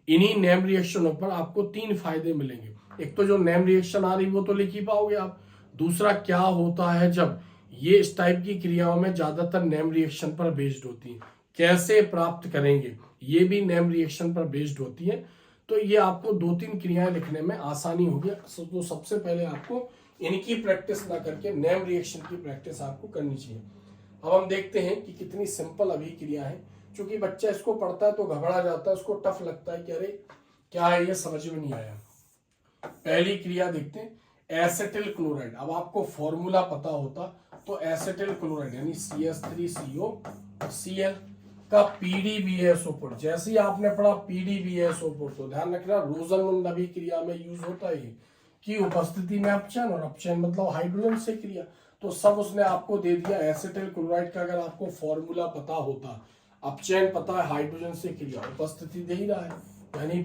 इन्हीं नेम रिएक्शनों पर आपको 3 फायदे मिलेंगे। एक तो जो नेम रिएक्शन आ रही वो तो लिख ही पाओगे आप, दूसरा क्या होता है जब, ये इस टाइप की क्रियाओं में ज्यादातर नेम रिएक्शन पर बेस्ड होती है, कैसे प्राप्त करेंगे ये भी नेम रिएक्शन पर बेस्ड होती है। तो ये आपको 2-3 क्रियाएं लिखने में आसानी होगी। तो सबसे पहले आपको इनकी प्रैक्टिस ना करके नेम रिएक्शन की प्रैक्टिस आपको करनी चाहिए। अब हम देखते हैं कि कितनी सिंपल अभिक्रिया है। क्योंकि बच्चा इसको पढ़ता है तो घबरा जाता है, उसको टफ लगता है कि अरे क्या है ये समझ में नहीं आया। पहली क्रिया देखते हैं, एसिटिल क्लोराइड। अब आपको फॉर्मूला पता होता तो एसिटिल क्लोराइड यानी CH3COCl, का PDBSO4, जैसे ही आपने पढ़ा PDBSO4 तो ध्यान रखना रोजनमुंड अभिक्रिया में यूज होता है कि उपस्थिति में अपचयन, और अपचयन मतलब हाइड्रोजन से क्रिया। तो सब उसने आपको दे दिया। एसिटिल क्लोराइड का अगर आपको फॉर्मूला पता होता, अपचयन पता है, हाइड्रोजन से क्रिया, उपस्थिति दे ही रहा है, यानी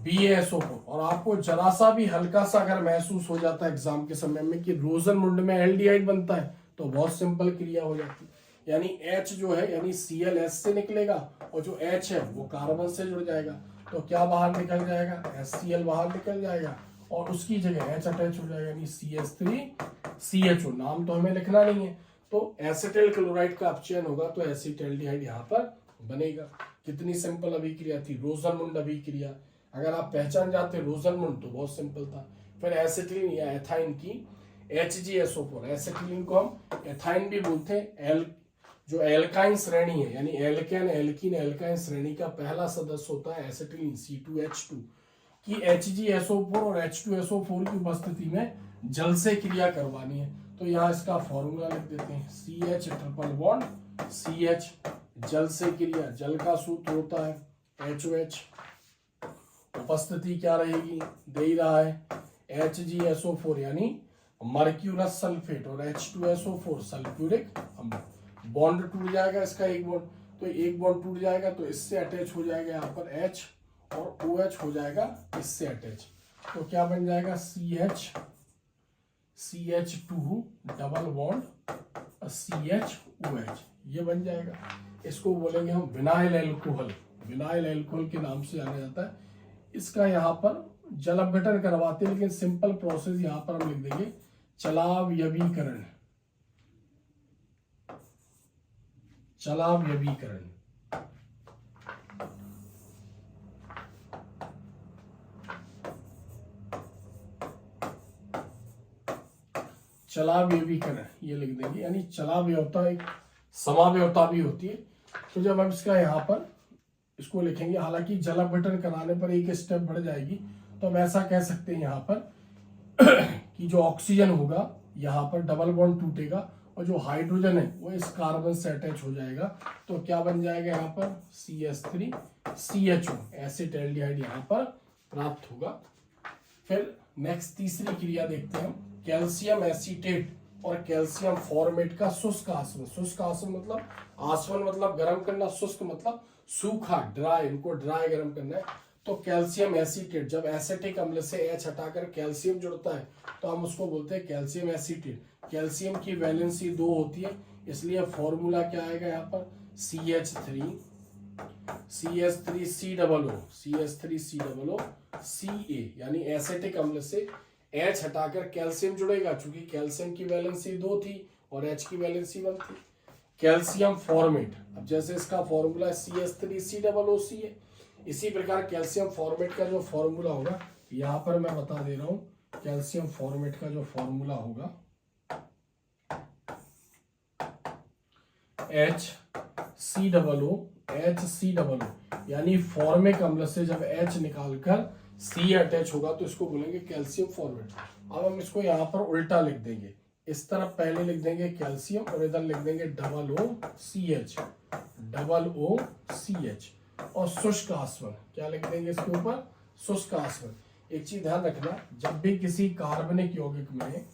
PDBSO4। और आपको जरा सा भी हल्का सा अगर महसूस हो जाता है एग्जाम के समय में कि रोजनमुंड में एल्डिहाइड बनता है, तो बहुत सिंपल क्रिया हो जाती है, यानी H जो है यानी Cl S से निकलेगा, और जो H है वो कार्बन से जुड़ जाएगा, तो क्या बाहर निकल जाएगा, HCl बाहर निकल जाएगा, और उसकी जगह H अटैच हो जाएगा, यानी CH3CHO। नाम तो हमें लिखना नहीं है। तो एसिटिल क्लोराइड का अपचयन होगा तो एसिटाल्डिहाइड यहाँ पर बनेगा। कितनी सिंपल अभिक्रिया थी, रोजनमुंड अभिक्रिया। अगर आप पहचान जाते रोजनमुंड तो बहुत सिंपल था। फिर एसिटिलीन या एथाइन की HgSO4, एसिटिलीन को हम एथाइन भी बोलते हैं। जो एल्काइन श्रेणी है, यानी एल्केन एल्कीन एल्काइन श्रेणी का पहला सदस्य होता है एसिटिलीन C2H2 की HgSO4 और H2SO4 की उपस्थिति में जल से क्रिया करवानी है। तो यहाँ इसका फॉर्मूला लिख देते हैं, CH ट्रिपल बॉन्ड CH, जल से क्रिया, जल का सूत्र होता है HOH, उपस्थिति क्या रहेगी, दे ही रहा है HgSO4 यानी मर्क्यूरस सल्फेट और H2SO4 सल्फ्यूरिक अम्ल। बॉन्ड टूट जाएगा इसका एक बॉन्ड, तो एक बॉन्ड टूट जाएगा तो इससे अटैच हो जाएगा यहाँ पर H, और OH हो जाएगा इससे अटैच, तो क्या बन जाएगा CH2 डबल बॉन्ड CHOH, ये बन जाएगा। इसको बोलेंगे हम विनाइल एल्कोहल, विनाइल एल्कोहल के नाम से जाना जाता है। इसका यहाँ पर जल अपघटन करवाते हैं, लेकिन सिंपल प्रोसेस यहाँ पर हम लिख देंगे चलावयवीकरण, चलावयवीकरण। चलावयवीकरण ये लिख देंगे, यानी चलावयवता एक समावयवता भी होती है। तो जब हम इसका यहाँ पर इसको लिखेंगे, हालांकि जल अपघटन कराने पर एक स्टेप बढ़ जाएगी, तो हम ऐसा कह सकते हैं यहाँ पर कि जो ऑक्सीजन होगा यहाँ पर डबल बॉन्ड टूटेगा, और जो हाइड्रोजन है वो इस कार्बन से अटैच हो जाएगा, तो क्या बन जाएगा यहाँ पर CH3CHO, एसिटाल्डिहाइड यहाँ पर प्राप्त होगा। फिर नेक्स्ट तीसरी क्रिया देखते हैं, कैल्शियम एसीटेट और कैल्शियम फॉर्मेट का शुष्क आसवन। शुष्क आसवन मतलब, आसवन मतलब गर्म करना, शुष्क मतलब सूखा, ड्राई, इनको ड्राई गर्म करना है। तो कैल्शियम एसीटेट, जब एसिटिक अम्ल से H हटाकर कैल्शियम जुड़ता है तो हम उसको बोलते हैं कैल्शियम एसीटेट। कैल्शियम की वैलेंसी 2 होती है, इसलिए फॉर्मूला क्या आएगा यहाँ पर CH3CH3COO Ca, यानी एसिटिक अम्ल से H हटाकर कैल्शियम जुड़ेगा, चूंकि कैल्शियम की वैलेंसी 2 थी और H की वैलेंसी 1 थी। कैल्शियम फॉर्मेट, अब जैसे इसका फॉर्मूला CH3COO है, इसी प्रकार कैल्शियम फॉर्मेट का जो फॉर्मूला होगा यहाँ पर मैं बता दे रहा हूं। कैल्शियम फॉर्मेट का जो फॉर्मूला होगा HCOO, यानी फॉर्मिक अम्ल से जब H निकालकर C अटैच होगा तो इसको बोलेंगे कैल्शियम फॉर्मेट। अब हम इसको यहाँ पर उल्टा लिख देंगे, इस तरफ पहले लिख देंगे कैल्शियम और इधर लिख देंगे OOCH, और शुष्क आसवन क्या लिख देंगे इसके ऊपर, शुष्क आसवन। एक चीज ध्यान रखना, जब भी किसी कार्बनिक यौगिक में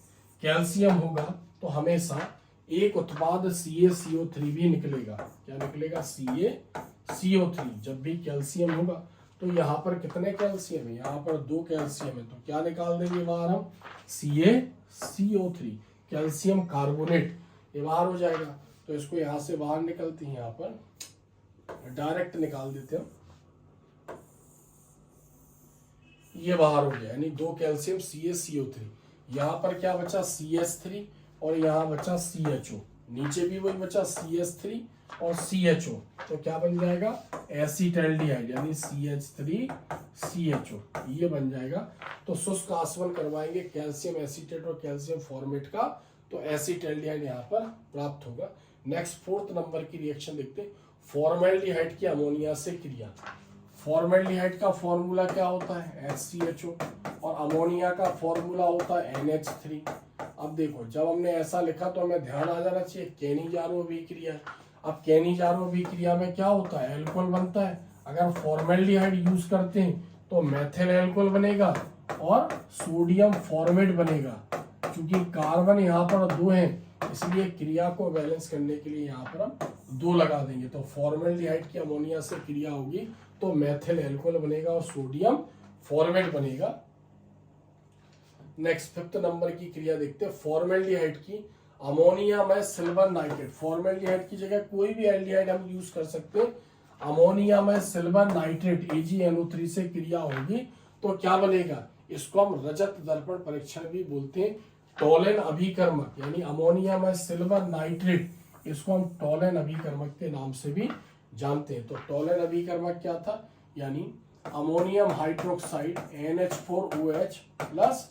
कैल्शियम होगा तो हमेशा एक उत्पाद CaCO3 भी निकलेगा। क्या निकलेगा, CaCO3। जब भी कैल्शियम होगा तो यहाँ पर कितने कैल्शियम है, यहाँ पर 2 कैल्शियम है, तो क्या निकाल देंगे बाहर हम, CaCO3, कैल्शियम कार्बोनेट, ये बाहर हो जाएगा। तो इसको यहाँ से बाहर निकलती है, यहाँ पर डायरेक्ट निकाल देते हैं, ये बाहर हो गया, यानी 2 कैल्शियम CaCO3। यहाँ पर क्या बचा, CH3, और यहाँ बचा CHO, नीचे भी वही बचा CH3 और CHO, तो क्या बन जाएगा एसिटाल्डिहाइड, यानी CH3CHO, ये बन जाएगा। तो शुष्क आसवन करवाएंगे कैल्शियम एसीटेट और कैल्शियम फॉर्मेट का, तो एसिटाल्डिहाइड यहाँ पर प्राप्त होगा। नेक्स्ट 4th नंबर की रिएक्शन देखते हैं, फॉर्मेल्डिहाइड की अमोनिया से क्रिया। फॉर्मेल्डिहाइड का फॉर्मूला क्या होता है, HCHO, और अमोनिया का फॉर्मूला होता है NH3। अब देखो, जब हमने ऐसा लिखा तो हमें ध्यान आ जाना चाहिए केनिजारो अभिक्रिया। अब कैनिजारो अभिक्रिया में क्या होता है, एल्कोहल बनता है। अगर फॉर्मेल्डिहाइड यूज करते हैं तो मेथिल एल्कोहल बनेगा और सोडियम फॉर्मेट बनेगा। क्योंकि कार्बन यहाँ पर 2 हैं इसलिए क्रिया को बैलेंस करने के लिए यहाँ पर हम 2 लगा देंगे। तो फॉर्मेल्डिहाइड की अमोनिया से क्रिया होगी तो मेथिल एल्कोहल बनेगा और सोडियम फॉर्मेट बनेगा। नेक्स्ट 5th नंबर की क्रिया देखते हैं। फॉर्मेल्डिहाइड की अमोनिया में सिल्वर नाइट्रेट, फॉर्मेल्डिहाइड की जगह कोई भी एल्डिहाइड हम यूज कर सकते हैं। अमोनिया में सिल्वर नाइट्रेट AgNO3 से क्रिया होगी तो क्या बनेगा, इसको हम रजत दर्पण परीक्षण भी बोलते हैं। टोलेन अभिकर्मक यानी अमोनिया में सिल्वर नाइट्रेट, इसको हम टोलेन अभिकर्मक के नाम से भी जानते हैं। तो टोलेन अभिकर्मक क्या था, यानी ammonium hydroxide NH4OH plus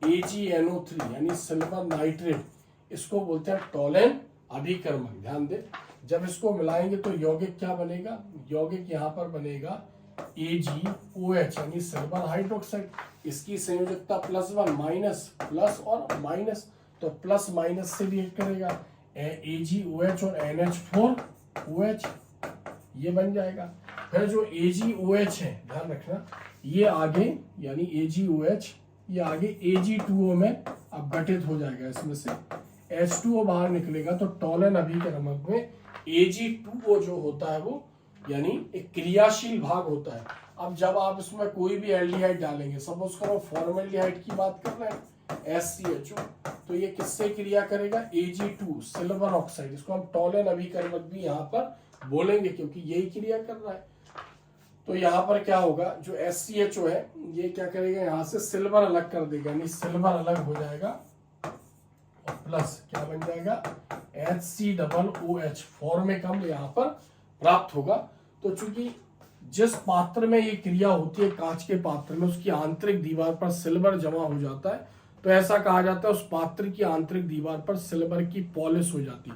AgNO3 यानी सिल्वर नाइट्रेट, इसको बोलते हैं टोलेन अभिकर्मक। ध्यान दे, जब इसको मिलाएंगे तो यौगिक क्या बनेगा, यौगिक यहाँ पर बनेगा AgOH यानी सिल्वर हाइड्रोक्साइड। इसकी संयोजकता +1 माइनस प्लस और माइनस, तो प्लस माइनस से रिएक्ट करेगा AgOH और NH4OH, ये बन जाएगा। फिर जो AgOH है ध्यान रखना, ये आगे यानी AgOH ये आगे Ag2O में अब गठित हो जाएगा। इसमें से H2O बाहर निकलेगा तो टोलेन अभिकर्मक में Ag2O जो होता है वो यानी एक क्रियाशील भाग होता है। अब जब आप इसमें कोई भी एल्डिहाइड डालेंगे, सपोज करो फॉर्मेल्डिहाइड की बात कर रहे हैं SCHO, तो ये किससे क्रिया करेगा, Ag2 सिल्वर ऑक्साइड, इसको हम टोलेन अभिकर्मक भी यहाँ पर बोलेंगे क्योंकि यही क्रिया कर रहा है। तो यहाँ पर क्या होगा, जो SCHO है ये क्या करेगा, यहाँ से सिल्वर अलग कर देगा यानी सिल्वर अलग हो जाएगा और प्लस क्या बन जाएगा HCOOH फॉर्मिक अम्ल यहाँ पर प्राप्त होगा। तो चूंकि जिस पात्र में ये क्रिया होती है, कांच के पात्र में, उसकी आंतरिक दीवार पर सिल्वर जमा हो जाता है तो ऐसा कहा जाता है उस पात्र की आंतरिक दीवार पर सिल्वर की पॉलिश हो जाती है।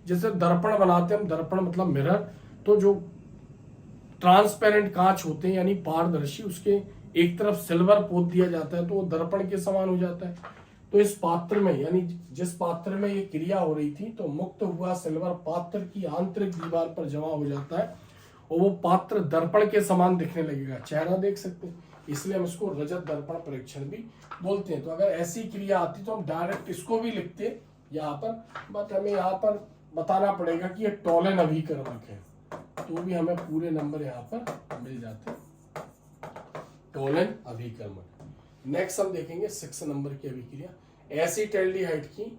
जैसे दर्पण बनाते हैं हम, दर्पण मतलब मिरर, तो जो ट्रांसपेरेंट कांच होते हैं यानी पारदर्शी, उसके एक तरफ सिल्वर पोत दिया जाता है तो वो दर्पण के समान हो जाता है। तो इस पात्र में यानी जिस पात्र में ये क्रिया हो रही थी तो मुक्त हुआ सिल्वर पात्र की आंतरिक दीवार पर जमा हो जाता है और वो पात्र दर्पण के समान दिखने लगेगा, चेहरा देख सकते हैं, इसलिए हम इसको रजत दर्पण परीक्षण भी बोलते हैं। तो अगर ऐसी क्रिया आती तो हम डायरेक्ट इसको भी लिखते यहाँ पर, बट हमें यहाँ पर बताना पड़ेगा कि ये टोलेन अभिकर्मक है, तो भी हमें पूरे नंबर यहाँ पर मिल जाते हैं, टोलेन अभिकर्मक। नेक्स्ट हम देखेंगे 6 नंबर की अभिक्रिया। एसिटल्डिहाइड की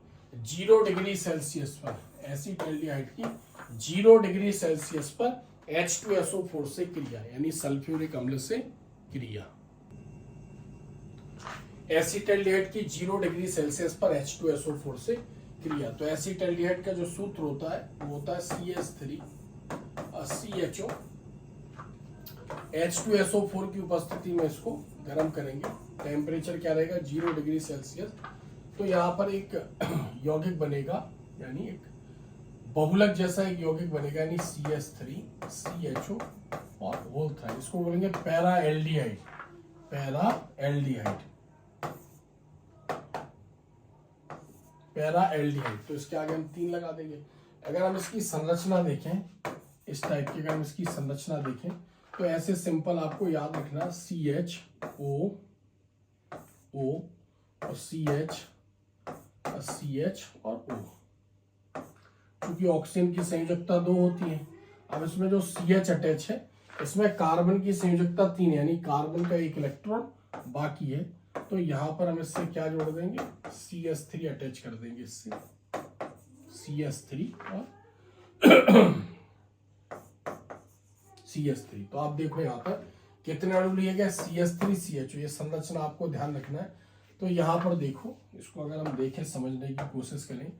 0 डिग्री सेल्सियस पर, एसिटल्डिहाइड की 0 डिग्री सेल्सियस पर H2SO4 से क्रिया यानी सल्फ्यूरिक अम्ल से क्रिया। एसिटल्डिहाइड की 0 डिग्री सेल्सियस पर H2SO4 से क्रिया। तो एसिटल्डिहाइड का जो सूत्र होता है वो होता है CH3CHO। H2SO4 की उपस्थिति में इसको गर्म करेंगे, टेम्परेचर क्या रहेगा 0 डिग्री सेल्सियस। तो यहाँ पर एक यौगिक बनेगा यानी एक बहुलक जैसा एक यौगिक बनेगा यानी CH3CHO और वोल्थ्राइड, इसको बोलेंगे para aldehyde, para aldehyde, para aldehyde. तो इसके आगे हम 3 लगा देंगे। अगर हम इसकी संरचना देखें, इस टाइप की अगर हम इसकी संरचना देखें तो ऐसे सिंपल आपको याद रखना CHO और CH और O, क्योंकि ऑक्सीजन की संयोजकता 2 होती है। अब इसमें जो CH अटैच है इसमें कार्बन की संयोजकता 3 है यानी कार्बन का 1 इलेक्ट्रॉन बाकी है, तो यहाँ पर हम इससे क्या जोड़ देंगे CH3 अटैच कर देंगे, इससे CH3 और CH3। तो आप देखो यहाँ पर कितने अणु लिए गए CH3CHO, ये संरचना आपको ध्यान रखना है। तो यहाँ पर देखो, इसको अगर हम देखें समझने की कोशिश करें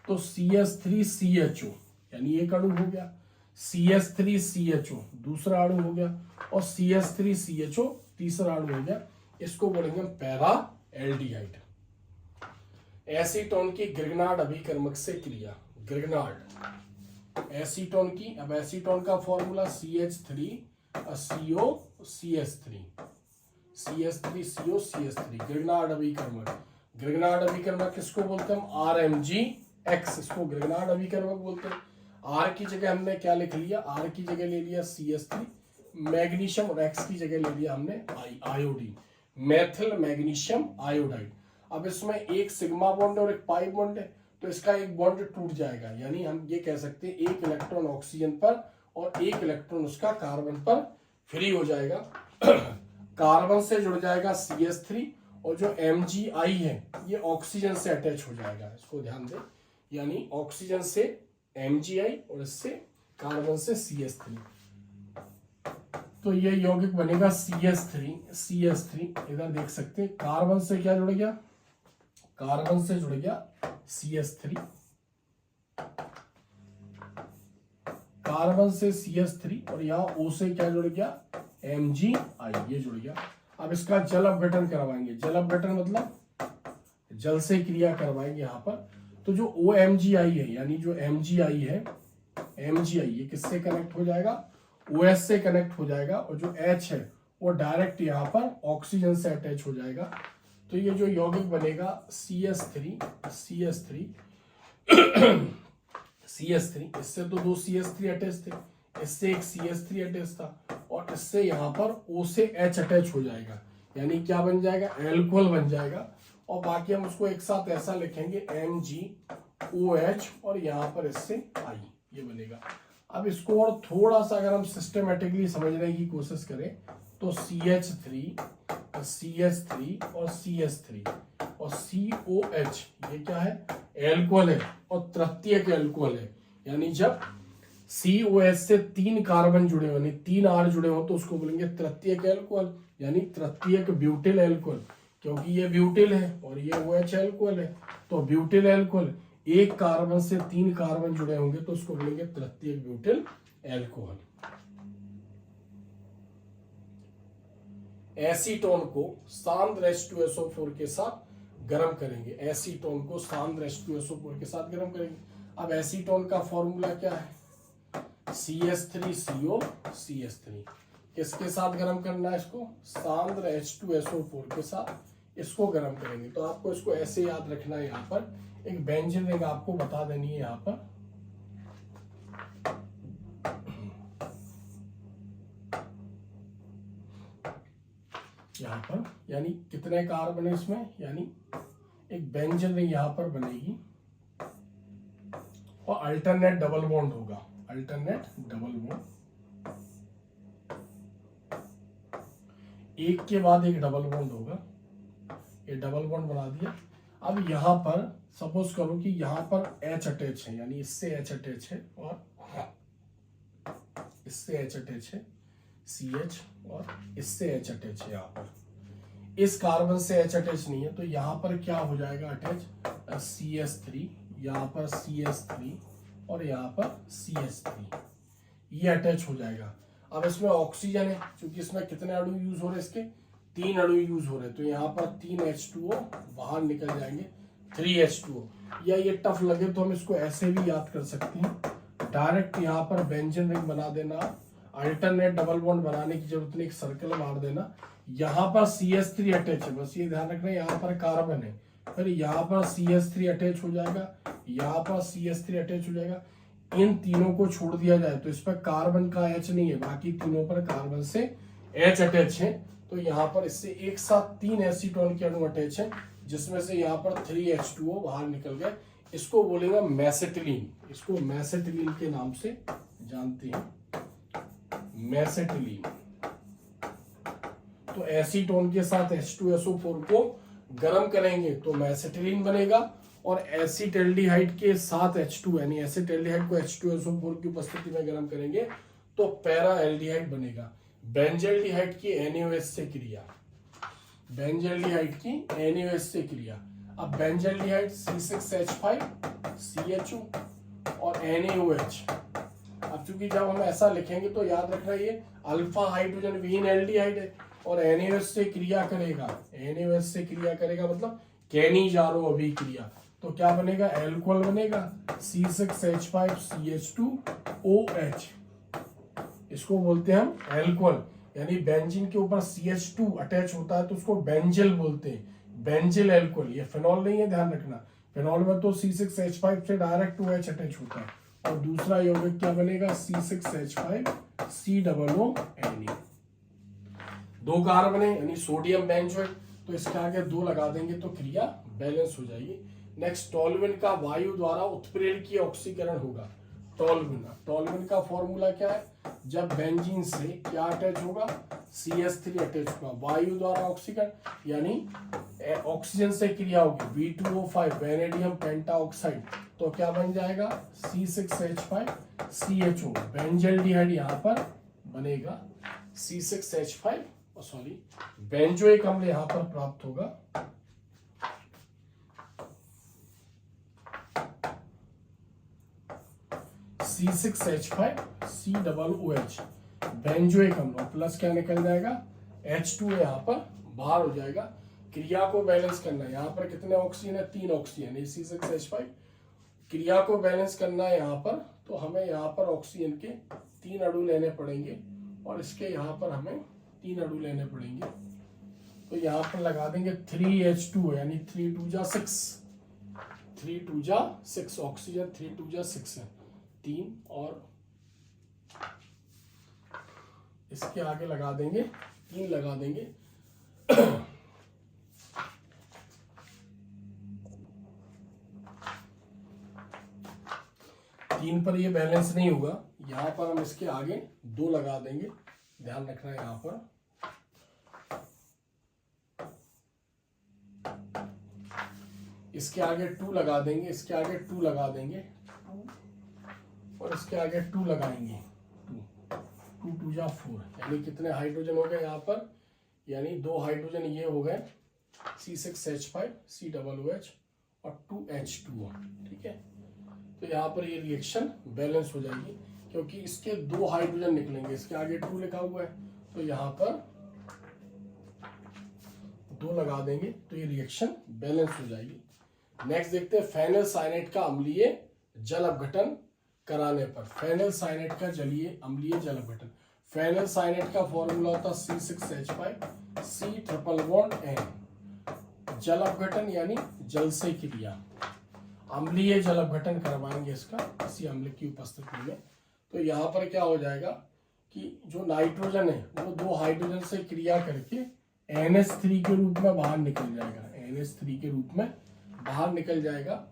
तो CH3CHO यानी एक अणु हो गया, CH3CHO दूसरा अणु हो गया और CH3CHO तीसरा अणु हो गया, इसको बोलेंगे पैरा एल्डिहाइड। एसीटोन की ग्रिग्नार्ड अभिकर्मक से क्रिया, ग्रिग्नार्ड एसीटोन की, अब एसीटोन का फॉर्मूला CH3CO CH3 ग्रिग्नार्ड अभिकर्मक। ग्रिग्नार्ड अभिकर्मक किसको बोलते हैं हम RMgX, इसको ग्रिग्नार्ड अभिकर्मक बोलते हैं। आर की जगह हमने क्या लिख लिया, आर की जगह ले लिया CH3 मैग्नीशियम, और एक्स की जगह ले लिया हमने आयोडीन, मेथिल मैग्नीशियम आयोडाइड। अब इसमें एक सिग्मा बॉन्ड और एक पाई बॉन्ड है, तो इसका एक बॉन्ड टूट जाएगा, यानी हम ये कह सकते हैं एक इलेक्ट्रॉन ऑक्सीजन पर और एक इलेक्ट्रॉन उसका कार्बन पर फ्री हो जाएगा। कार्बन से जुड़ जाएगा CH3 और जो MgI है ये ऑक्सीजन से अटैच हो जाएगा, इसको ध्यान दें, यानी ऑक्सीजन से MgI और इससे कार्बन से CH3, तो ये यौगिक बनेगा CH3। इधर देख सकते हैं कार्बन से क्या जुड़ गया, कार्बन से जुड़ गया CH3, कार्बन से CH3 और यहाँ O से क्या जुड़ गया MgI, ये जुड़ गया। अब इसका जल अपघटन करवाएंगे, जल अपघटन मतलब जल से क्रिया करवाएंगे यहाँ पर। तो जो OMgI है यानी जो MgI है, MgI ये किससे कनेक्ट हो जाएगा, OS से कनेक्ट हो जाएगा, और जो H है वो डायरेक्ट यहाँ पर ऑक्सीजन से अटैच हो जाएगा। तो ये जो यौगिक बनेगा CH3, इससे तो दो CH3 अटैच थे, इससे एक CH3 अटैच था, और इससे यहाँ पर O से H अटैच हो जाएगा, यानी क्या बन जाएगा, एल्कोहल बन जाएगा। और बाकी हम उसको एक साथ ऐसा लिखेंगे MgOH और यहाँ पर इससे I, ये बनेगा। अब इसको और थोड़ा सा अगर हम सिस्टमेटिकली समझने की कोशिश करें तो CH3 और CH3 और COH ये क्या है, एल्कोहल है और तृतीयक एल्कोहल है, यानी जब COH से 3 कार्बन जुड़े हो, 3 R जुड़े हो तो उसको बोलेंगे तृतीयक एल्कोहल, यानी तृतीयक ब्यूटिल एल्कोहल, क्योंकि ये ब्यूटिल है और ये OH एल्कोहल है, तो ब्यूटिल एल्कोहल, एक कार्बन से 3 कार्बन जुड़े होंगे तो उसको बोलेंगे तृतीयक ब्यूटिल एल्कोहल। एसीटोन को सांद्र H2SO4 के साथ गर्म करेंगे, एसीटोन को सांद्र H2SO4 के साथ गर्म करेंगे। अब एसीटोन का फॉर्मूला क्या है, CH3CO CH3, किसके साथ गर्म करना है इसको, सांद्र H2SO4 के साथ इसको गर्म करेंगे। तो आपको इसको ऐसे याद रखना है, यहाँ पर एक व्यंजन रिंग आपको बता देनी है, यहाँ पर यानी कितने कार्बन है इसमें, यानी एक व्यंजन रिंग यहाँ पर बनेगी और अल्टरनेट डबल बॉन्ड होगा, अल्टरनेट डबल बॉन्ड, एक के बाद एक डबल बॉन्ड होगा, ये डबल बॉन्ड बना दिया। अब यहाँ पर सपोज करो कि यहाँ पर H अटैच है, यानी इससे H अटैच है और इससे H अटैच है CH, और इससे H अटैच है यहाँ पर, इस कार्बन से H अटैच नहीं है, तो यहाँ पर क्या हो जाएगा अटैच, CH3, यहाँ पर CH3 और यहाँ पर CH3, ये अटैच हो जाएगा। अब इसमें ऑक्सीजन है, क्योंकि इसमें कितने अणु यूज हो रहे हैं, इसके 3 अणु यूज हो रहे हैं, तो यहाँ पर 3 H2O बाहर निकल जाएंगे, 3 H2O। या ये टफ लगे तो हम इसको ऐसे भी याद कर सकते हैं, डायरेक्ट यहाँ पर व्यंजन रिंग बना देना, अल्टरनेट डबल बॉन्ड बनाने की जरूरत नहीं, एक सर्कल मार देना। यहाँ पर CH3 अटैच है, बस ये ध्यान रखना, यहाँ पर कार्बन है, फिर यहाँ पर CH3 अटैच हो जाएगा, यहाँ पर CH3 अटैच हो जाएगा, इन तीनों को छोड़ दिया जाए तो इस पर कार्बन का H नहीं है, बाकी तीनों पर कार्बन से H अटैच है, तो यहाँ पर इससे एक साथ 3 एसीटोन के अणु अटैच है, जिसमें से यहाँ पर 3 H2O बाहर निकल गए, इसको बोलेगा मैसेटिलीन, इसको मैसेटिलीन के नाम से जानते हैं, मैसेटिलीन। तो एसीटोन के साथ H2SO4 को गर्म करेंगे तो मैसेटिलीन बनेगा, और एसिटल्डिहाइड के साथ H2 यानी एसिटल्डिहाइड को H2SO4 की उपस्थिति में गर्म करेंगे तो पैरा एल्डिहाइड बनेगा। बेंजल्डिहाइड की NaOH से क्रिया, बेंजल्डिहाइड की NaOH से क्रिया। अब बेंजल्डिहाइड C6H5 CHO और NaOH। अब चूंकि जब हम ऐसा लिखेंगे तो याद रखना ये अल्फा हाइड्रोजन विहीन एल्डिहाइड है और NaOH से क्रिया करेगा, NaOH से क्रिया करेगा मतलब कैनिजारो अभिक्रिया, तो क्या बनेगा, एल्कोहल बनेगा, C6H5 CH2OH, इसको बोलते हैं हम एल्कोहल। यानी बेंजीन के ऊपर CH2 अटैच होता है तो उसको बेंजिल बोलते हैं, बेंजिल एल्कोहल। ये फिनॉल नहीं है, ध्यान रखना, फिनॉल में तो C6H5 से डायरेक्ट OH अटैच होता है, और दूसरा यौगिक क्या बनेगा C6H5COONe। 2 कार्बन है यानी सोडियम बेंजोएट, तो इसके आगे 2 लगा देंगे तो क्रिया बैलेंस हो जाएगी। नेक्स्ट टोल्यूइन का वायु द्वारा उत्प्रेरक की ऑक्सीकरण होगा। टोल्यूइन का फॉर्मूला क्या है, जब बेंजीन से क्या अटैच होगा CH3 अटैच होगा, वायु द्वारा ऑक्सीकरण यानी ऑक्सीजन से क्रिया होगी V2O5 वेनेडियम पेंटाऑक्साइड, तो क्या बन जाएगा C6H5CHO, बेंजल्डिहाइड यहाँ पर बनेगा बेंजोइक अम्ल यहाँ पर प्राप्त होगा C6H5COOH, बेंजोइक अम्ल, प्लस क्या निकल जाएगा H2 यहाँ पर बाहर हो जाएगा। क्रिया को बैलेंस करना है, यहाँ पर कितने ऑक्सीजन है 3 ऑक्सीजन, C6H5 क्रिया को बैलेंस करना है यहाँ पर, तो हमें यहाँ पर ऑक्सीजन के 3 अणु लेने पड़ेंगे और इसके यहाँ पर हमें 3 अणु लेने पड़ेंगे। तो यहाँ पर लगा देंगे 3H2 यानी 3 2 जा 6 ऑक्सीजन 3 2 जा 6 है 3, और इसके आगे लगा देंगे 3 लगा देंगे। 3 पर ये बैलेंस नहीं होगा, यहाँ पर हम इसके आगे 2 लगा देंगे, ध्यान रखना है यहाँ पर। इसके आगे 2 लगा देंगे, इसके आगे 2 लगा देंगे और इसके आगे 2 लगाएंगे, 2 2 जा 4, यानी कितने हाइड्रोजन हो गए यहाँ पर, यानी 2 हाइड्रोजन ये हो गए C6H5COOH और 2H2O, ठीक है। तो यहाँ पर ये रिएक्शन बैलेंस हो जाएगी क्योंकि इसके 2 हाइड्रोजन निकलेंगे, इसके आगे 2 लिखा हुआ है तो यहाँ पर 2 लगा देंगे तो ये रिएक्शन बैलेंस हो जाएगी। नेक्स्ट देखते हैं फेनल साइनेट का अम्लीय जल अपघटन कराने पर। फेनल साइनेट का अम्लीय जल अपघटन, फेनल साइनेट का फॉर्मूला होता है C6H5C∧N, जल अपघटन यानी जल से क्रिया, अम्लीय जल अपघटन करवाएंगे इसका किसी अम्ल की उपस्थिति में। तो यहाँ पर क्या हो जाएगा कि जो नाइट्रोजन है वो 2 हाइड्रोजन से क्रिया करके NH3 के रूप में बाहर निकल जाएगा, NH3 के रूप में बाहर निकल जाएगा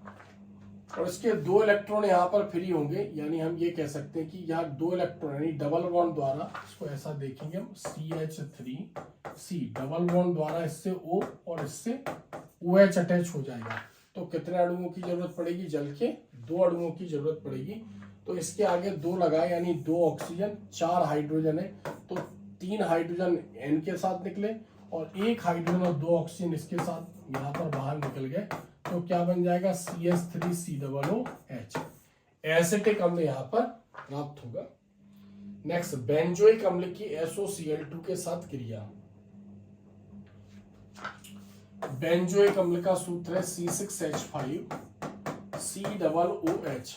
और इसके 2 इलेक्ट्रॉन यहाँ पर फ्री होंगे, यानी हम ये कह सकते हैं कि यहाँ 2 इलेक्ट्रॉन यानी डबल बॉन्ड द्वारा, इसको ऐसा देखेंगे हम CH3C, डबल बॉन्ड द्वारा इससे O और इससे OH अटैच हो जाएगा। तो कितने अणुओं की जरूरत पड़ेगी, जल के 2 अणुओं की जरूरत पड़ेगी। तो इसके आगे 2 लगाए यानी 2 ऑक्सीजन 4 हाइड्रोजन है, तो 3 हाइड्रोजन N के साथ निकले और 1 हाइड्रोजन और 2 ऑक्सीजन इसके साथ यहाँ पर बाहर निकल गए, तो क्या बन जाएगा CH3COOH, एसिटिक अम्ल यहाँ पर प्राप्त होगा। नेक्स्ट बेंजोइक अम्ल की SOCl2 के साथ क्रिया। बेंजोइक अम्ल का सूत्र है C6H5COOH,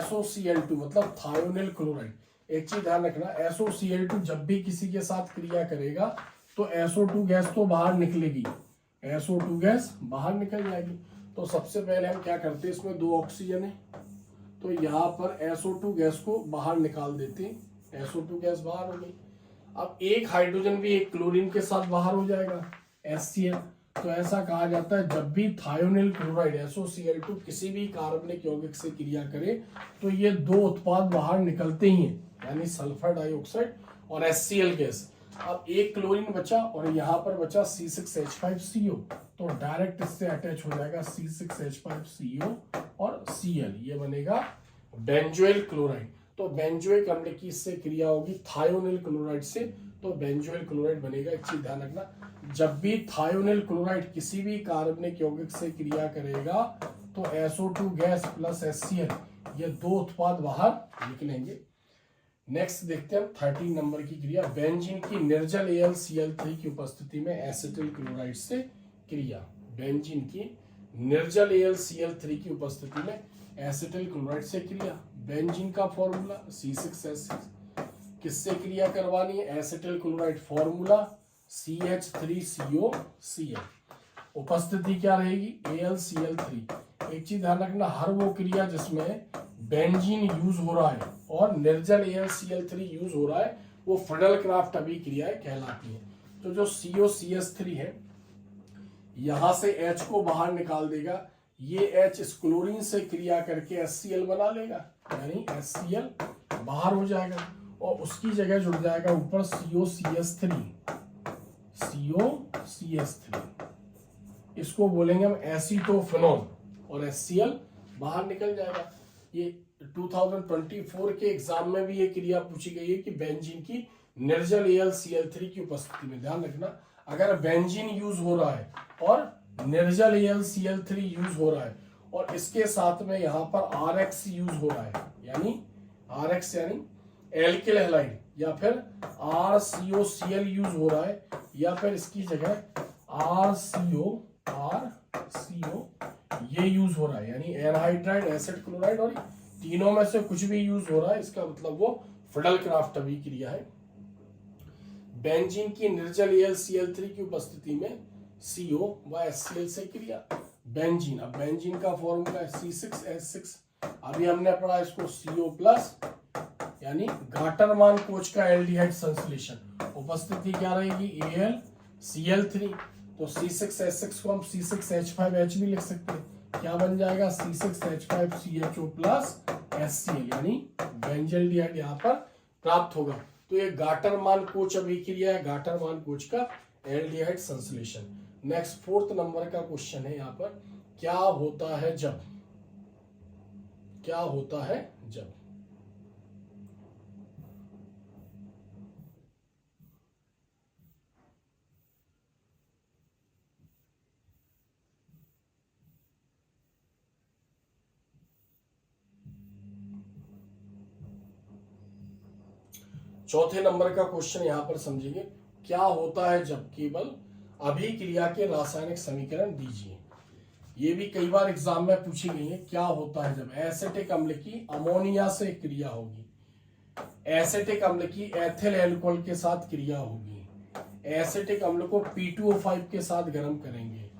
SOCl2 मतलब थायोनिल क्लोराइड। एक चीज ध्यान रखना, SOCl2 जब भी किसी के साथ क्रिया करेगा तो SO2 गैस तो बाहर निकलेगी, SO2 गैस बाहर निकल जाएगी। तो सबसे पहले हम क्या करते हैं, इसमें 2 ऑक्सीजन है तो यहाँ पर SO2 गैस को बाहर निकाल देते हैं, SO2 गैस बाहर हो गई। अब 1 हाइड्रोजन भी एक क्लोरीन के साथ बाहर हो जाएगा HCl। तो ऐसा कहा जाता है जब भी थायोनिल क्लोराइड SOCl2 किसी भी कार्बनिक यौगिक से क्रिया करे तो ये 2 उत्पाद बाहर निकलते ही हैं, यानी सल्फर डाइऑक्साइड और HCl गैस। अब 1 क्लोरीन बचा और यहाँ पर बचा C6H5CO, तो डायरेक्ट इससे अटैच हो जाएगा C6H5CO और Cl, ये बनेगा बेंजोइल क्लोराइड। तो बेंजोइक अम्ल की इससे क्रिया होगी थायोनिल क्लोराइड से, तो बेंजोइल क्लोराइड बनेगा। एक चीज ध्यान रखना, जब भी थायोनिल क्लोराइड किसी भी कार्बनिक यौगिक से क्रिया करेगा तो SO2 गैस प्लस HCl ये 2 उत्पाद बाहर निकलेंगे। नेक्स्ट देखते हैं 13 नंबर की क्रिया, बेंजीन की निर्जल AlCl3 की उपस्थिति में एसिटिल क्लोराइड से क्रिया। बेंजीन की निर्जल AlCl3 की उपस्थिति में एसिटिल क्लोराइड से क्रिया। बेंजीन का फॉर्मूला C6H6, किससे क्रिया करवानी है, एसिटिल क्लोराइड, फॉर्मूला CH3COCl। उपस्थिति क्या रहेगी AlCl3, एक चीज ध्यान रखना, हर वो क्रिया जिसमें बेंजीन यूज हो रहा है और निर्जल AlCl3 यूज हो रहा है वो फ्रीडल-क्राफ्ट अभिक्रियाएं कहलाती है। तो जो COCH3 है यहां से H को बाहर निकाल देगा, ये H इस क्लोरीन से क्रिया करके HCl बना लेगा, यानी HCl बाहर हो जाएगा और उसकी जगह जुड़ जाएगा ऊपर COCH3। इसको बोलेंगे हम एसीटोफेनॉल और HCl बाहर निकल जाएगा। ये 2024 के एग्जाम में भी ये क्रिया पूछी गई है कि बेंजीन की निर्जल AlCl3 की उपस्थिति में, ध्यान रखना, अगर बेंजीन यूज हो रहा है और निर्जल AlCl3 यूज हो रहा है और इसके साथ में यहाँ पर RX यूज हो रहा है, यानी RX यानी एल्किल हैलाइड, या फिर RCOCl यूज हो रहा है, या फिर इसकी जगह RCO ये यूज हो रहा है, यानी एनहाइड्राइड एसिड क्लोराइड, और तीनों में से कुछ भी यूज हो रहा है, इसका मतलब वो फ्रीडल-क्राफ्ट अभिक्रिया है। बेंजीन की निर्जल AlCl3 की उपस्थिति में CO व HCl से क्रिया। बेंजीन, अब बेंजीन का फॉर्मूला है C6H6, अभी हमने पढ़ा इसको CO प्लस, यानी गाटरमान कोच का एल्डिहाइड संश्लेषण, उपस्थिति क्या रहेगी AlCl3, तो C6H6 को हम C6H5H भी लिख सकते हैं, क्या बन जाएगा C6H5CHO प्लस HCl, यानी बेंजल्डिहाइड यहाँ पर प्राप्त होगा। तो ये गाटरमान कोच अभिक्रिया है, गाटरमान कोच का एल्डिहाइड संश्लेषण। नेक्स्ट 4th नंबर का क्वेश्चन है यहाँ पर, क्या होता है जब, क्या होता है जब चौथे नंबर का क्वेश्चन यहां पर समझेंगे, क्या होता है जब केवल अभिक्रिया के रासायनिक समीकरण दीजिए। ये भी कई बार एग्जाम में पूछी गई है, क्या होता है जब एसिटिक अम्ल की अमोनिया से क्रिया होगी, एसिटिक अम्ल की एथिल अल्कोहल के साथ क्रिया होगी, एसिटिक अम्ल को P2O5 के साथ गर्म करेंगे,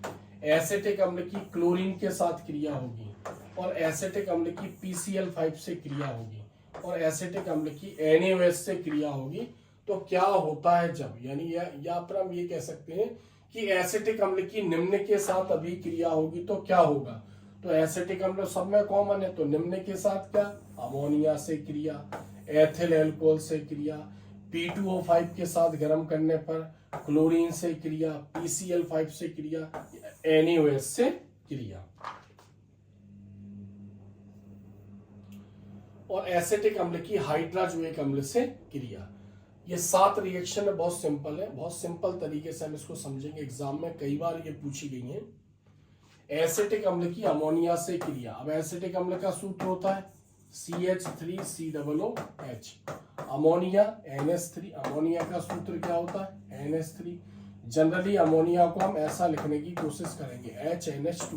एसिटिक अम्ल की क्लोरीन के साथ क्रिया होगी और एसिटिक अम्ल की PCl5 से क्रिया होगी और एसिटिक अम्ल की NaOH से क्रिया होगी, तो क्या होता है जब, यानी या पर हम ये कह सकते हैं कि एसिटिक अम्ल की निम्न के साथ अभिक्रिया होगी तो क्या होगा। तो एसिटिक अम्ल सब में कॉमन है, तो निम्न के साथ क्या, अमोनिया से क्रिया, एथिल अल्कोहल से क्रिया, P2O5 के साथ गर्म करने पर क्लोरीन से क्रिया, PCl5 से क्रिया, NaOH से क्रिया। और एसिटिक अम्ल की हाइड्राजोइक अम्ल से क्रिया। ये 7 रिएक्शन है, बहुत सिंपल है, बहुत सिंपल तरीके से हम इसको समझेंगे, एग्जाम में कई बार ये पूछी गई है। एसिटिक अम्ल की अमोनिया से क्रिया, अब एसिटिक अम्ल का सूत्र होता है CH3COOH, अमोनिया NH3, अमोनिया का सूत्र क्या होता है NH3। जनरली अमोनिया को हम ऐसा लिखने की कोशिश करेंगे HNH2,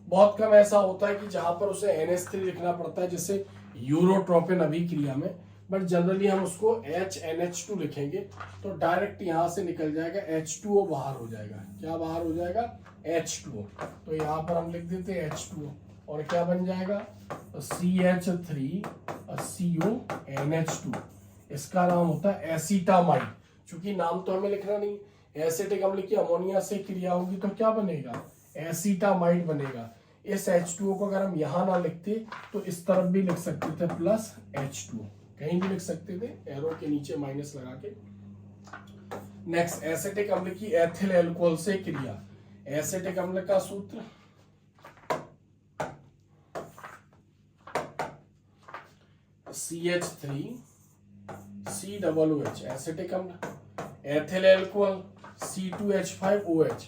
बहुत कम ऐसा होता है कि जहां पर उसे NH3 लिखना पड़ता है जैसे यूरोट्रोपिन अभिक्रिया में, बट जनरली हम उसको HNH2 लिखेंगे, तो डायरेक्ट यहां से निकल जाएगा H2O बाहर हो जाएगा, क्या बाहर हो जाएगा H2O, तो यहां पर हम लिख देते हैं H2O और क्या बन जाएगा CH3CONH2, इसका नाम होता है एसीटामाइड। चूंकि नाम तो हमें लिखना नहीं, एसिटिक अम्ल की अमोनिया से क्रिया होगी तो क्या बनेगा एसीटामाइड बनेगा। इस H2O को अगर हम यहां ना लिखते तो इस तरफ भी लिख सकते थे प्लस H2O, कहीं भी लिख सकते थे एरो के नीचे माइनस लगा के। नेक्स्ट एसिटिक अम्ल की एथिल अल्कोहल से क्रिया, एसिटिक अम्ल का सूत्र CH3COOH एसिटिक अम्ल, एथिल अल्कोहल C2H5OH,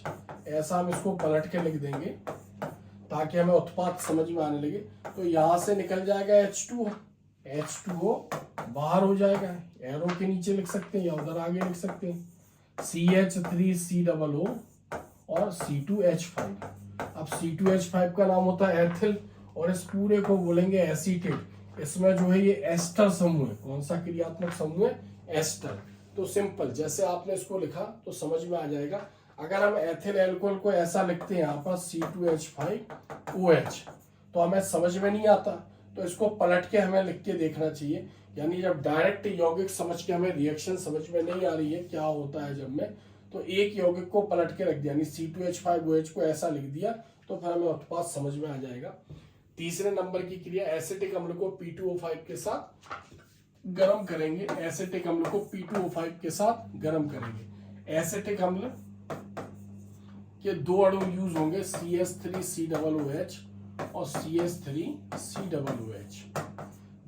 ऐसा हम इसको पलट के लिख देंगे ताकि हमें उत्पाद समझ में आने लगे। तो यहां से निकल जाएगा H2O बाहर हो जाएगा, एरो के नीचे लिख सकते हैं या उधर आगे लिख सकते हैं CH3COO और C2H5। अब C2H5 का नाम होता है एथिल और इस पूरे को बोलेंगे एसीटेट। इसमें जो है ये एस्टर समूह है, कौन सा क्रियात्मक समूह है एस्टर। तो सिंपल जैसे आपने इसको लिखा तो समझ में आ जाएगा। अगर हम एथिल अल्कोहल को ऐसा लिखते हैं यहाँ पर C2H5OH, तो हमें समझ में नहीं आता, तो इसको पलट के हमें लिख के देखना चाहिए। यानी जब डायरेक्ट यौगिक समझ के हमें रिएक्शन समझ में नहीं आ रही है क्या होता है जब में, तो एक यौगिक को पलट के रख दिया, यानी C2H5OH को ऐसा लिख दिया, तो फिर हमें उत्पाद समझ में आ जाएगा। तीसरे नंबर की क्रिया, एसिटिक अम्ल को P2O5 के साथ गर्म करेंगे। एसिटिक अम्ल को P2O5 के साथ गर्म करेंगे। एसिटिक अम्ल के दो अणु यूज होंगे, CH3COOH और CH3COOH।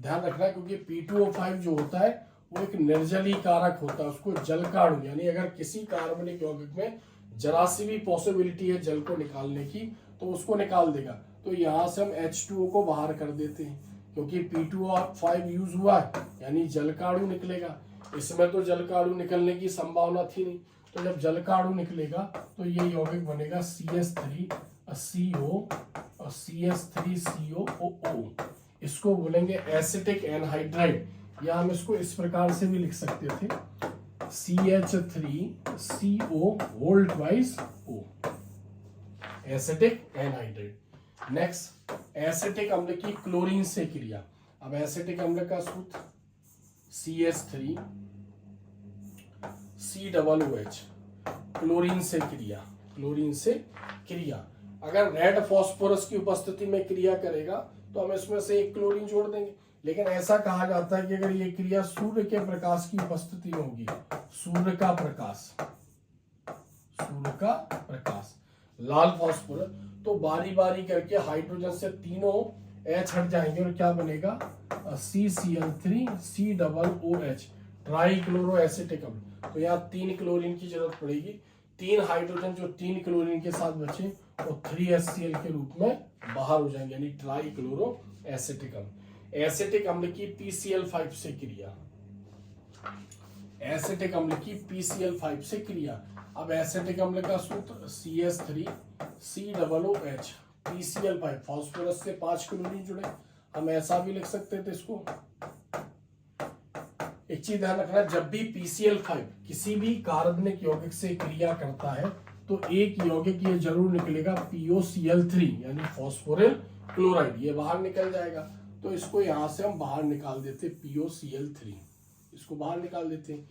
ध्यान रखना है क्योंकि P2O5 जो होता है वो एक निर्जलीय कारक होता है, उसको जल का अणु, यानी अगर किसी कार्बनिक यौगिक में जरा सी भी पॉसिबिलिटी है जल को निकालने की तो उसको निकाल देगा। तो यहां से हम H2O को बाहर कर देते हैं क्योंकि P2O5 यूज हुआ है, यानी जल का अणु निकलेगा। इसमें तो जल का अणु निकलने की संभावना थी नहीं, तो जब जल का अणु निकलेगा तो ये यौगिक बनेगा CH3CO और CH3COOO। इसको बोलेंगे एसिटिक एनहाइड्राइड, या हम इसको इस प्रकार से भी लिख सकते थे, CH3CO2O, acetic anhydride. Next, acetic अम्ल की क्लोरीन से क्रिया। अब एसिटिक अम्ल का सूत्र CH3COOH, क्लोरीन से क्रिया, क्लोरीन से क्रिया। अगर रेड फास्फोरस की उपस्थिति में क्रिया करेगा तो हम इसमें से एक क्लोरीन जोड़ देंगे, लेकिन ऐसा कहा जाता है कि अगर ये क्रिया सूर्य के प्रकाश की उपस्थिति में होगी, सूर्य का प्रकाश, लाल फास्फोरस, तो बारी बारी करके हाइड्रोजन से तीनों H हट जाएंगे और क्या बनेगा, CCl3COOH, ट्राइक्लोरो एसिटिक अम्ल। तो यहाँ 3 क्लोरीन की जरूरत पड़ेगी। 3 हाइड्रोजन जो 3 क्लोरीन के साथ बचे वो 3HCl के रूप में बाहर हो जाएंगे, यानी ट्राइक्लोरो एसिटिक अम्ल। एसिटिक अम्ल की PCl5 से क्रिया, एसिटिक अम्ल की PCl5 से क्रिया। अब एसिटिक अम्ल का सूत्र CH3COOH, PCl5, फास्फोरस से 5 क्लोरीन जुड़े। हम ऐसा भी लिख सकते थे इसको। एक चीज ध्यान रखना, जब भी PCl5 किसी भी कार्बनिक यौगिक से क्रिया करता है तो एक यौगिक ये जरूर निकलेगा POCl3, यानी फास्फोरिल क्लोराइड, ये बाहर निकल जाएगा। तो इसको यहां से हम बाहर निकाल देते, POCl3, इसको बाहर निकाल देते हैं।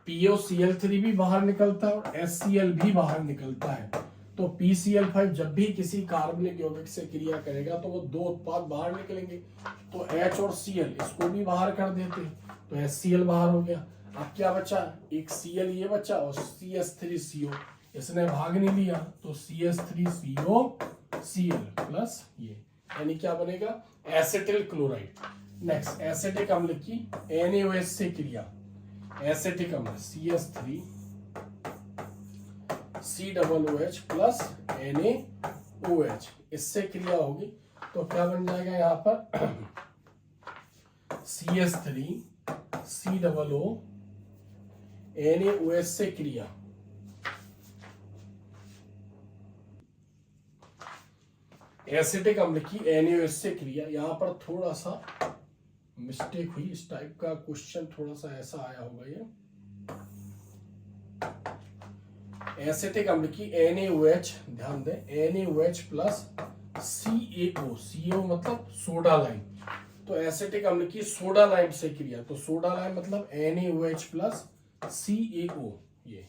POCl3 भी बाहर निकलता है और HCl भी बाहर निकलता है। तो PCl5 जब भी किसी कार्बनिक यौगिक से क्रिया करेगा तो वो 2 उत्पाद बाहर निकलेंगे। तो H और Cl, इसको भी बाहर कर देते हैं, तो HCl बाहर हो गया। अब क्या बचा, एक Cl ये बचा और CH3CO, इसने भाग नहीं लिया, तो CH3COCl प्लस ये, यानी क्या बनेगा, एसिटिल क्लोराइड। नेक्स्ट, एसिटिक अम्ल की NaOH से क्रिया। एसिटिक अम्ल CH3COOH प्लस NaOH, इससे क्रिया होगी तो क्या बन जाएगा यहाँ पर, CH3COO NaOH से क्रिया। एसिटिक अम्ल की NaOH से क्रिया। यहाँ पर थोड़ा सा मिस्टेक हुई, इस टाइप का क्वेश्चन थोड़ा सा ऐसा आया होगा ये। एसिटिक अम्ल की NaOH, ध्यान दें, NaOH प्लस CaO, CaO मतलब सोडा लाइम। तो एसिटिक अम्ल की सोडा लाइम से क्रिया, तो सोडा लाइम मतलब NaOH प्लस CaO, ये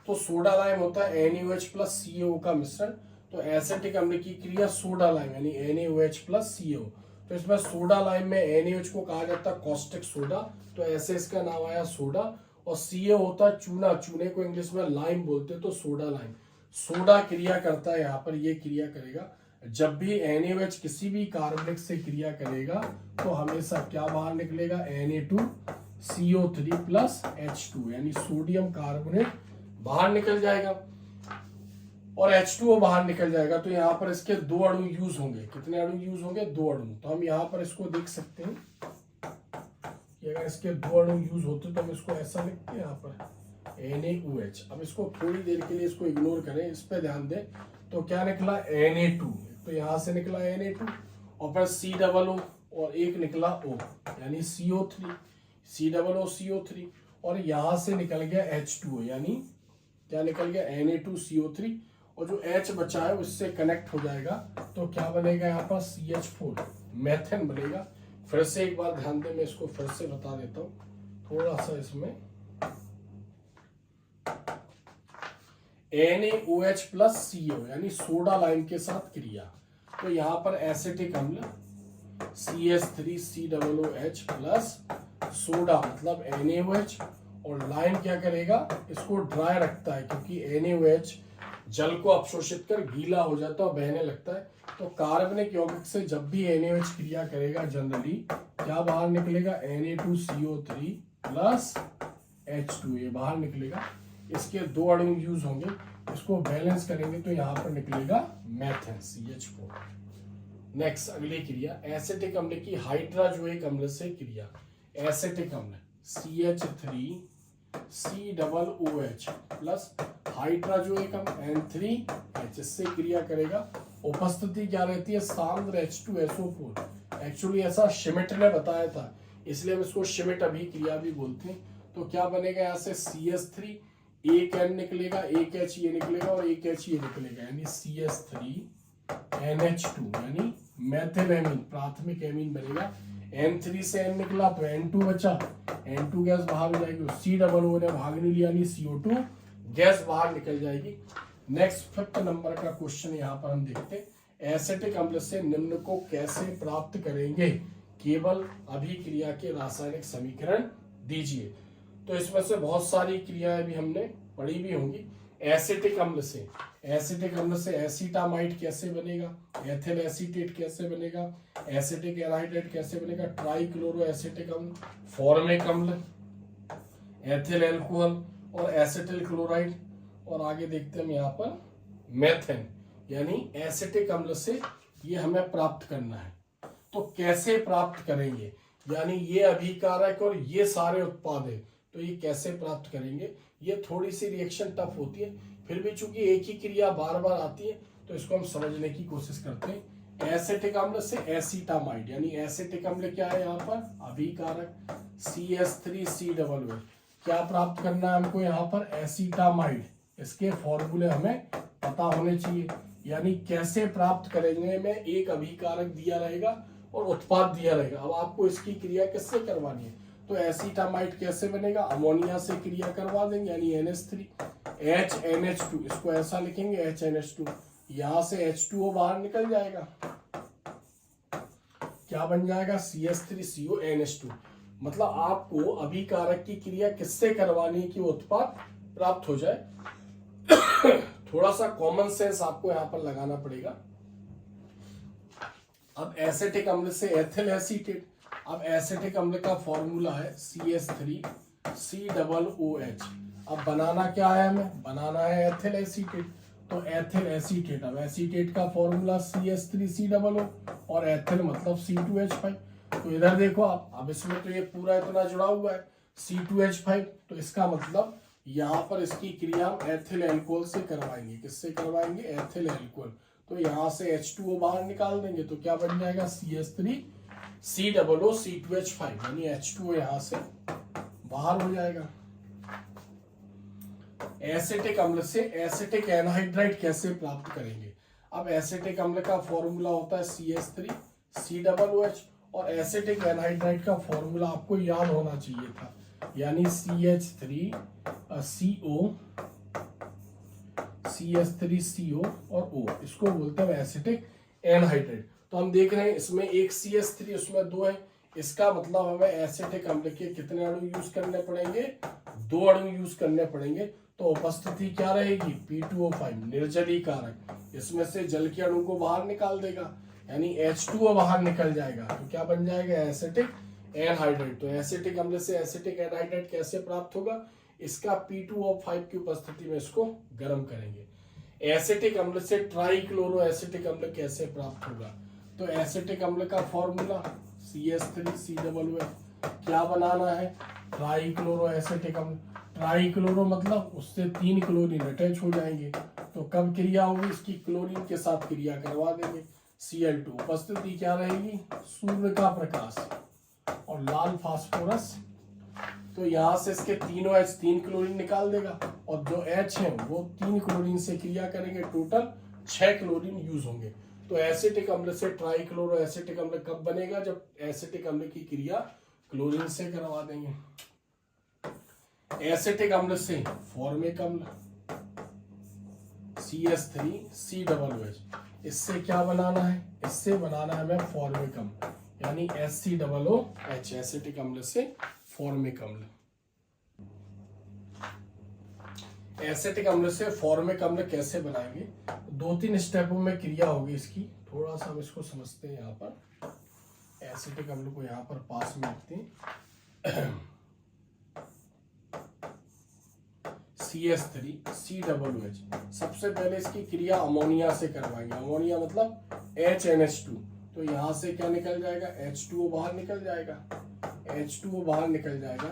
तो सोडा लाइम होता है NaOH प्लस CaO का मिश्रण। तो एसिटिक अम्ल की क्रिया सोडा लाइम, यानी NaOH प्लस CaO। तो इसमें सोडा लाइम में NaOH को कहा जाता है कॉस्टिक सोडा, तो ऐसे इसका नाम आया सोडा। और CaO होता है चूना, चूने को इंग्लिश में लाइम बोलते हैं, तो सोडा लाइम। सोडा क्रिया करता है, यहाँ पर ये क्रिया करेगा। जब भी NaOH किसी भी कार्बनिक से क्रिया करेगा तो हमेशा क्या बाहर निकलेगा, Na2CO3 प्लस H2, यानी सोडियम कार्बोनेट बाहर निकल जाएगा और H2O बाहर निकल जाएगा। तो यहाँ पर इसके 2 अणु यूज होंगे। कितने अणु यूज होंगे, 2 अणु। तो हम यहाँ पर इसको देख सकते हैं कि अगर इसके 2 अणु यूज होते तो हम इसको ऐसा लिखते हैं यहाँ पर NaOH। अब इसको थोड़ी देर के लिए इसको इग्नोर करें, इस पे ध्यान दें। तो क्या निकला, Na2, तो यहाँ से निकला Na2 और फिर COO और एक निकला O, यानी CO3, COO और यहाँ से निकल गया H2O, यानी क्या निकल गया, Na2CO3 और जो H बचा है उससे कनेक्ट हो जाएगा, तो क्या बनेगा यहाँ पर CH4 मेथेन बनेगा। फिर से एक बार ध्यान दें, मैं इसको फिर से बता देता हूँ थोड़ा सा इसमें। NaOH प्लस CO यानी सोडा लाइम के साथ क्रिया, तो यहाँ पर एसिटिक अम्ल CH3COOH प्लस सोडा मतलब NaOH, और लाइम क्या करेगा, इसको ड्राई रखता है क्योंकि NaOH जल को अवशोषित कर गीला हो जाता है और बहने लगता है। तो कार्बनिक यौगिक से जब भी NaOH क्रिया करेगा जनरली क्या बाहर निकलेगा, Na2CO3 प्लस H2, ये बाहर निकलेगा। इसके दो अणु यूज होंगे, इसको बैलेंस करेंगे तो यहाँ पर निकलेगा मेथेन CH4। नेक्स्ट अगली क्रिया, एसिटिक अम्ल की हाइड्रोजोइक अम्ल से क्रिया। एसिटिक अम्ल CH3COOH प्लस हाइड्रोजोइक अम्ल N3H, इससे क्रिया करेगा। उपस्थिति क्या रहती है, सांद्र H2SO4। एक्चुअली ऐसा श्मिट ने बताया था, इसलिए हम इसको श्मिट अभिक्रिया भी बोलते हैं। तो क्या बनेगा, यहाँ से CH3, एक N निकलेगा, एक H ये निकलेगा और एक H ये निकलेगा, यानी CH3NH2 यानी मेथिलेमीन, प्राथमिक एमीन बनेगा। N3 से N निकला तो N2 बचा, N2 गैस बाहर हो जाएगी, COO ने भाग नहीं लिया, यानी CO2 गैस बाहर निकल जाएगी। नेक्स्ट 5th नंबर का क्वेश्चन यहाँ पर हम देखते हैं, एसिटिक अम्ल से निम्न को कैसे प्राप्त करेंगे, केवल अभिक्रिया के रासायनिक समीकरण दीजिए। तो इसमें से बहुत सारी क्रियाएं भी हमने पढ़ी भी होंगी। एसिटिक अम्ल से एसिटामाइड कैसे बनेगा, एथिल एसीटेट कैसे बनेगा, एसिटिक एनहाइड्राइड कैसे बनेगा, ट्राइक्लोरो एसिटिक अम्ल, फॉर्मिक अम्ल, एथिल एल्कोहल और एसिटिल क्लोराइड, और आगे देखते हैं हम यहाँ पर मेथेन, यानी एसिटिक अम्ल से ये हमें प्राप्त करना है। तो कैसे प्राप्त करेंगे, यानी ये अभिकारक और ये सारे उत्पाद है, तो ये कैसे प्राप्त करेंगे। ये थोड़ी सी रिएक्शन टफ होती है, फिर भी चूंकि एक ही क्रिया बार बार आती है तो इसको हम समझने की कोशिश करते हैं। एसिटिक अम्ल से एसिटामाइड, यानी एसिटिक अम्ल क्या है यहाँ पर, अभिकारक CH3COOH। क्या प्राप्त करना है हमको यहाँ पर, एसिटामाइड। इसके फॉर्मूले हमें पता होने चाहिए, यानी कैसे प्राप्त करेंगे में एक अभिकारक दिया रहेगा और उत्पाद दिया रहेगा। अब आपको इसकी क्रिया किससे करवानी है, तो एसिटामाइड कैसे बनेगा, अमोनिया से क्रिया करवा देंगे, यानी NH3 HNH2, इसको ऐसा लिखेंगे HNH2, यहां से H2O बाहर निकल जाएगा, क्या बन जाएगा CH3CONH2। मतलब आपको अभिकारक की क्रिया किससे करवानी है कि वो उत्पाद प्राप्त हो जाए। थोड़ा सा कॉमन सेंस आपको यहां पर लगाना पड़ेगा। अब एसिटिक अम्ल से एथिल एसीटेट, अब एसिटिक अम्ल का फॉर्मूला है CH3COOH। अब बनाना क्या है, हमें बनाना है एथिल एसीटेट, तो एथिल एसीटेट, अब एसीटेट का फॉर्मूला CH3COO और एथिल मतलब C2H5। तो इधर देखो आप, अब इसमें तो ये पूरा इतना जुड़ा हुआ है C2H5, तो इसका मतलब यहाँ पर इसकी क्रिया हम एथिल एल्कोहल से करवाएंगे। किससे करवाएंगे, एथिल एल्कोहल। तो यहाँ से H2O बाहर निकाल देंगे तो क्या बन जाएगा CH3COO C2H5, यानी H2O यहाँ से बाहर हो जाएगा। एसिटिक अम्ल से एसिटिक एनहाइड्राइड कैसे प्राप्त करेंगे। अब एसिटिक अम्ल का फॉर्मूला होता है CH3COOH और एसिटिक एनहाइड्राइड का फॉर्मूला आपको याद होना चाहिए था, यानी CH3CO और O, इसको बोलते हैं एसिटिक एनहाइड्राइड। तो हम देख रहे हैं इसमें एक CH3 उसमें दो है, इसका मतलब हमें एसिटिक अम्ल के कितने अणु यूज करने पड़ेंगे, दो अणु यूज करने पड़ेंगे। तो उपस्थिति क्या रहेगी, P2O5 निर्जलीकारक, इसमें से जल के अणु को बाहर निकाल देगा, यानी H2O बाहर निकल जाएगा, तो क्या बन जाएगा एसिटिक एनहाइड्राइड। तो एसिटिक अम्ल से एसिटिक एनहाइड्राइड कैसे प्राप्त होगा, इसका P2O5 की उपस्थिति में इसको गर्म करेंगे। एसिटिक अम्ल से ट्राइक्लोरो एसिटिक अम्ल कैसे प्राप्त होगा, तो एसिटिक अम्ल का फॉर्मूला CH3COOH, क्या बनाना है, ट्राइक्लोरो एसिटिक अम्ल। ट्राइक्लोरो मतलब उससे 3 क्लोरीन अटैच हो जाएंगे, तो कब क्रिया होगी, इसकी क्लोरीन के साथ क्रिया करवा देंगे, Cl2। उपस्थिति क्या रहेगी, सूर्य का प्रकाश और लाल फास्फोरस तो यहाँ से इसके तीनों H 3 क्लोरीन निकाल देगा और जो H है वो 3 क्लोरीन से क्रिया करेंगे, टोटल 6 क्लोरीन यूज होंगे। तो एसिटिक अम्ल से ट्राइक्लोरो एसिटिक अम्ल कब बनेगा? जब एसिटिक अम्ल की क्रिया क्लोरीन से करवा देंगे। एसिटिक अम्ल से फॉर्मिक अम्ल CH3COOH, इससे क्या बनाना है? इससे बनाना है हमें फॉर्मिक अम्ल यानी HCOOH, एसिटिक अम्ल से फॉर्मिक अम्ल। एसिटिक अम्ल से फॉर्मिक अम्ल कैसे बनाएंगे? 2-3 स्टेपों में क्रिया होगी इसकी, थोड़ा सा हम इसको समझते हैं। यहाँ पर एसिटिक अम्ल को यहाँ पर पास में रखते हैं। CH3COOH, सबसे पहले इसकी क्रिया अमोनिया से करवाएंगे। अमोनिया मतलब HNH2, तो यहां से क्या निकल जाएगा? H2O बाहर निकल जाएगा। H2O बाहर निकल जाएगा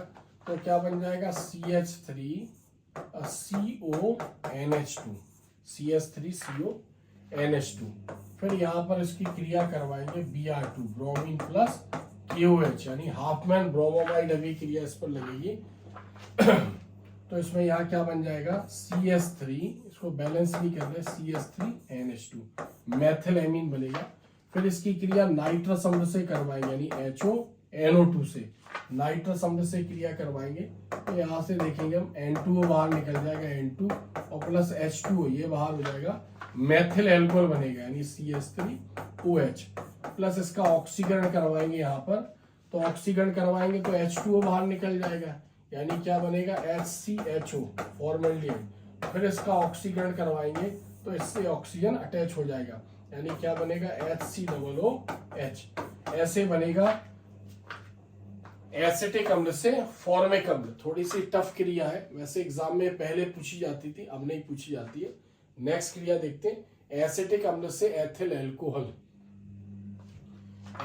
तो क्या बन जाएगा? CH3CONH2, CH3CONH2। फिर यहाँ पर इसकी क्रिया करवाएंगे Br2, ब्रोमीन प्लस KOH, यानी हाफमैन ब्रोमोमाइड अभी क्रिया इस पर लगेगी। तो इसमें यहाँ क्या बन जाएगा? CH3, इसको बैलेंस नहीं कर रहे, CH3NH2, मैथिलएमीन बनेगा। फिर इसकी क्रिया नाइट्रस अम्ल से करवाएंगे यानी HONO2 से, नाइट्रस अम्ल से क्रिया करवाएंगे। तो यहाँ से देखेंगे हम N2O बाहर निकल जाएगा, N2 और प्लस H2O ये बाहर हो जाएगा, मैथिल एल्कोहल बनेगा यानी CH3OH। प्लस इसका ऑक्सीकरण करवाएंगे यहाँ पर, तो ऑक्सीकरण करवाएंगे तो H2O बाहर निकल जाएगा यानी क्या बनेगा? HCHO, formaldehyde. फिर इसका ऑक्सीकरण करवाएंगे तो इससे ऑक्सीजन अटैच हो जाएगा यानी क्या बनेगा? HCOOH। ऐसे बनेगा एसिटिक अम्ल से फॉर्मिक अम्ल। थोड़ी सी टफ क्रिया है, वैसे एग्जाम में पहले पूछी जाती थी, अब नहीं पूछी जाती है। नेक्स्ट क्रिया देखते हैं, एसिटिक अम्ल से एथिल एल्कोहल।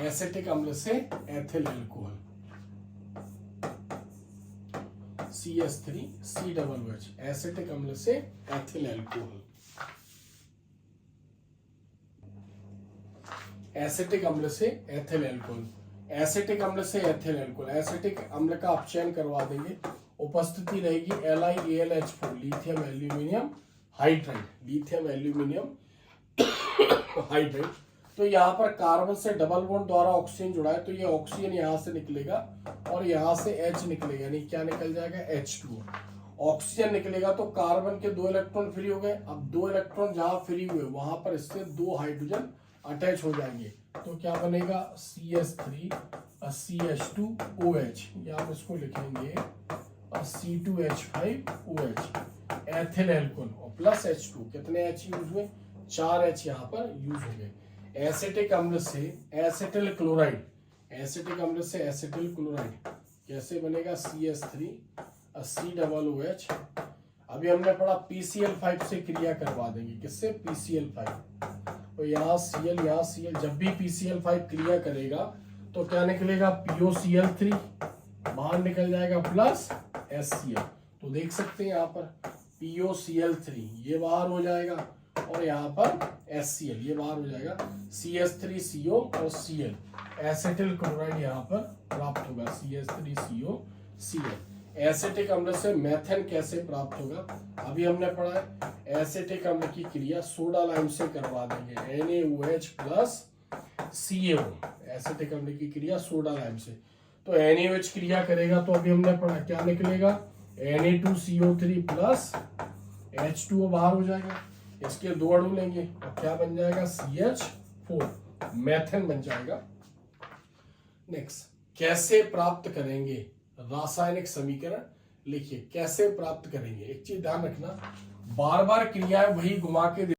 एसिटिक अम्ल से एथिल एल्कोहल CH3COOH, एसिटिक अम्ल से एथिल एल्कोहल। एसिटिक अम्ल से एथिल एल्कोहल, एसिटिक अम्ल से एथिल एल्कोहल। एसिटिक अम्ल का अपचयन करवा देंगे, उपस्थिति रहेगी LiAlH4, lithium aluminium hydride, lithium aluminium hydride. तो यहाँ पर कार्बन से डबल बॉन्ड द्वारा ऑक्सीजन जुड़ा है, तो ये ऑक्सीजन यहाँ से निकलेगा और यहाँ से H निकलेगा यानी क्या निकल जाएगा? H2O। ऑक्सीजन निकलेगा तो कार्बन के 2 इलेक्ट्रॉन फ्री हो गए। अब 2 इलेक्ट्रॉन जहां फ्री हुए वहां पर इससे 2 हाइड्रोजन अटैच हो जाएंगे, तो क्या बनेगा? CH3CH2OH, या आप इसको लिखेंगे C2H5OH, एथिल एल्कोहल और प्लस H2। कितने H यूज हुए? 4 H यहाँ पर यूज हो गए। एसिटिक अम्ल से एसिटिल क्लोराइड, एसिटिक अम्ल से एसिटिल क्लोराइड कैसे बनेगा? CH3COOH। अभी हमने पढ़ा PCl5 से क्रिया करवा देंगे, किससे? PCl5। तो यहाँ Cl, यहाँ Cl, जब भी PCl5 क्रिया करेगा तो क्या निकलेगा? POCl3 बाहर निकल जाएगा प्लस HCl। तो देख सकते हैं यहाँ पर POCl3 ये बाहर हो जाएगा और यहाँ पर HCl ये बाहर हो जाएगा, CH3CO और Cl, एसिटिल क्लोराइड यहाँ पर प्राप्त होगा, CH3COCl। एसिटिक अम्ल से मेथेन कैसे प्राप्त होगा? अभी हमने पढ़ा है, एसिटिक अम्ल की क्रिया सोडा लाइम से करवा देंगे, NaOH प्लस CaO। एसिटिक अम्ल की क्रिया सोडा लाइम से, तो NaOH क्रिया करेगा तो अभी हमने पढ़ा क्या निकलेगा? Na2CO3 प्लस H2O बाहर हो जाएगा, इसके 2 अणु लेंगे और क्या बन जाएगा? CH4, मेथेन बन जाएगा। नेक्स्ट, कैसे प्राप्त करेंगे रासायनिक समीकरण? लिखिए कैसे प्राप्त करेंगे। एक चीज ध्यान रखना, बार बार क्रियाएं वही घुमा के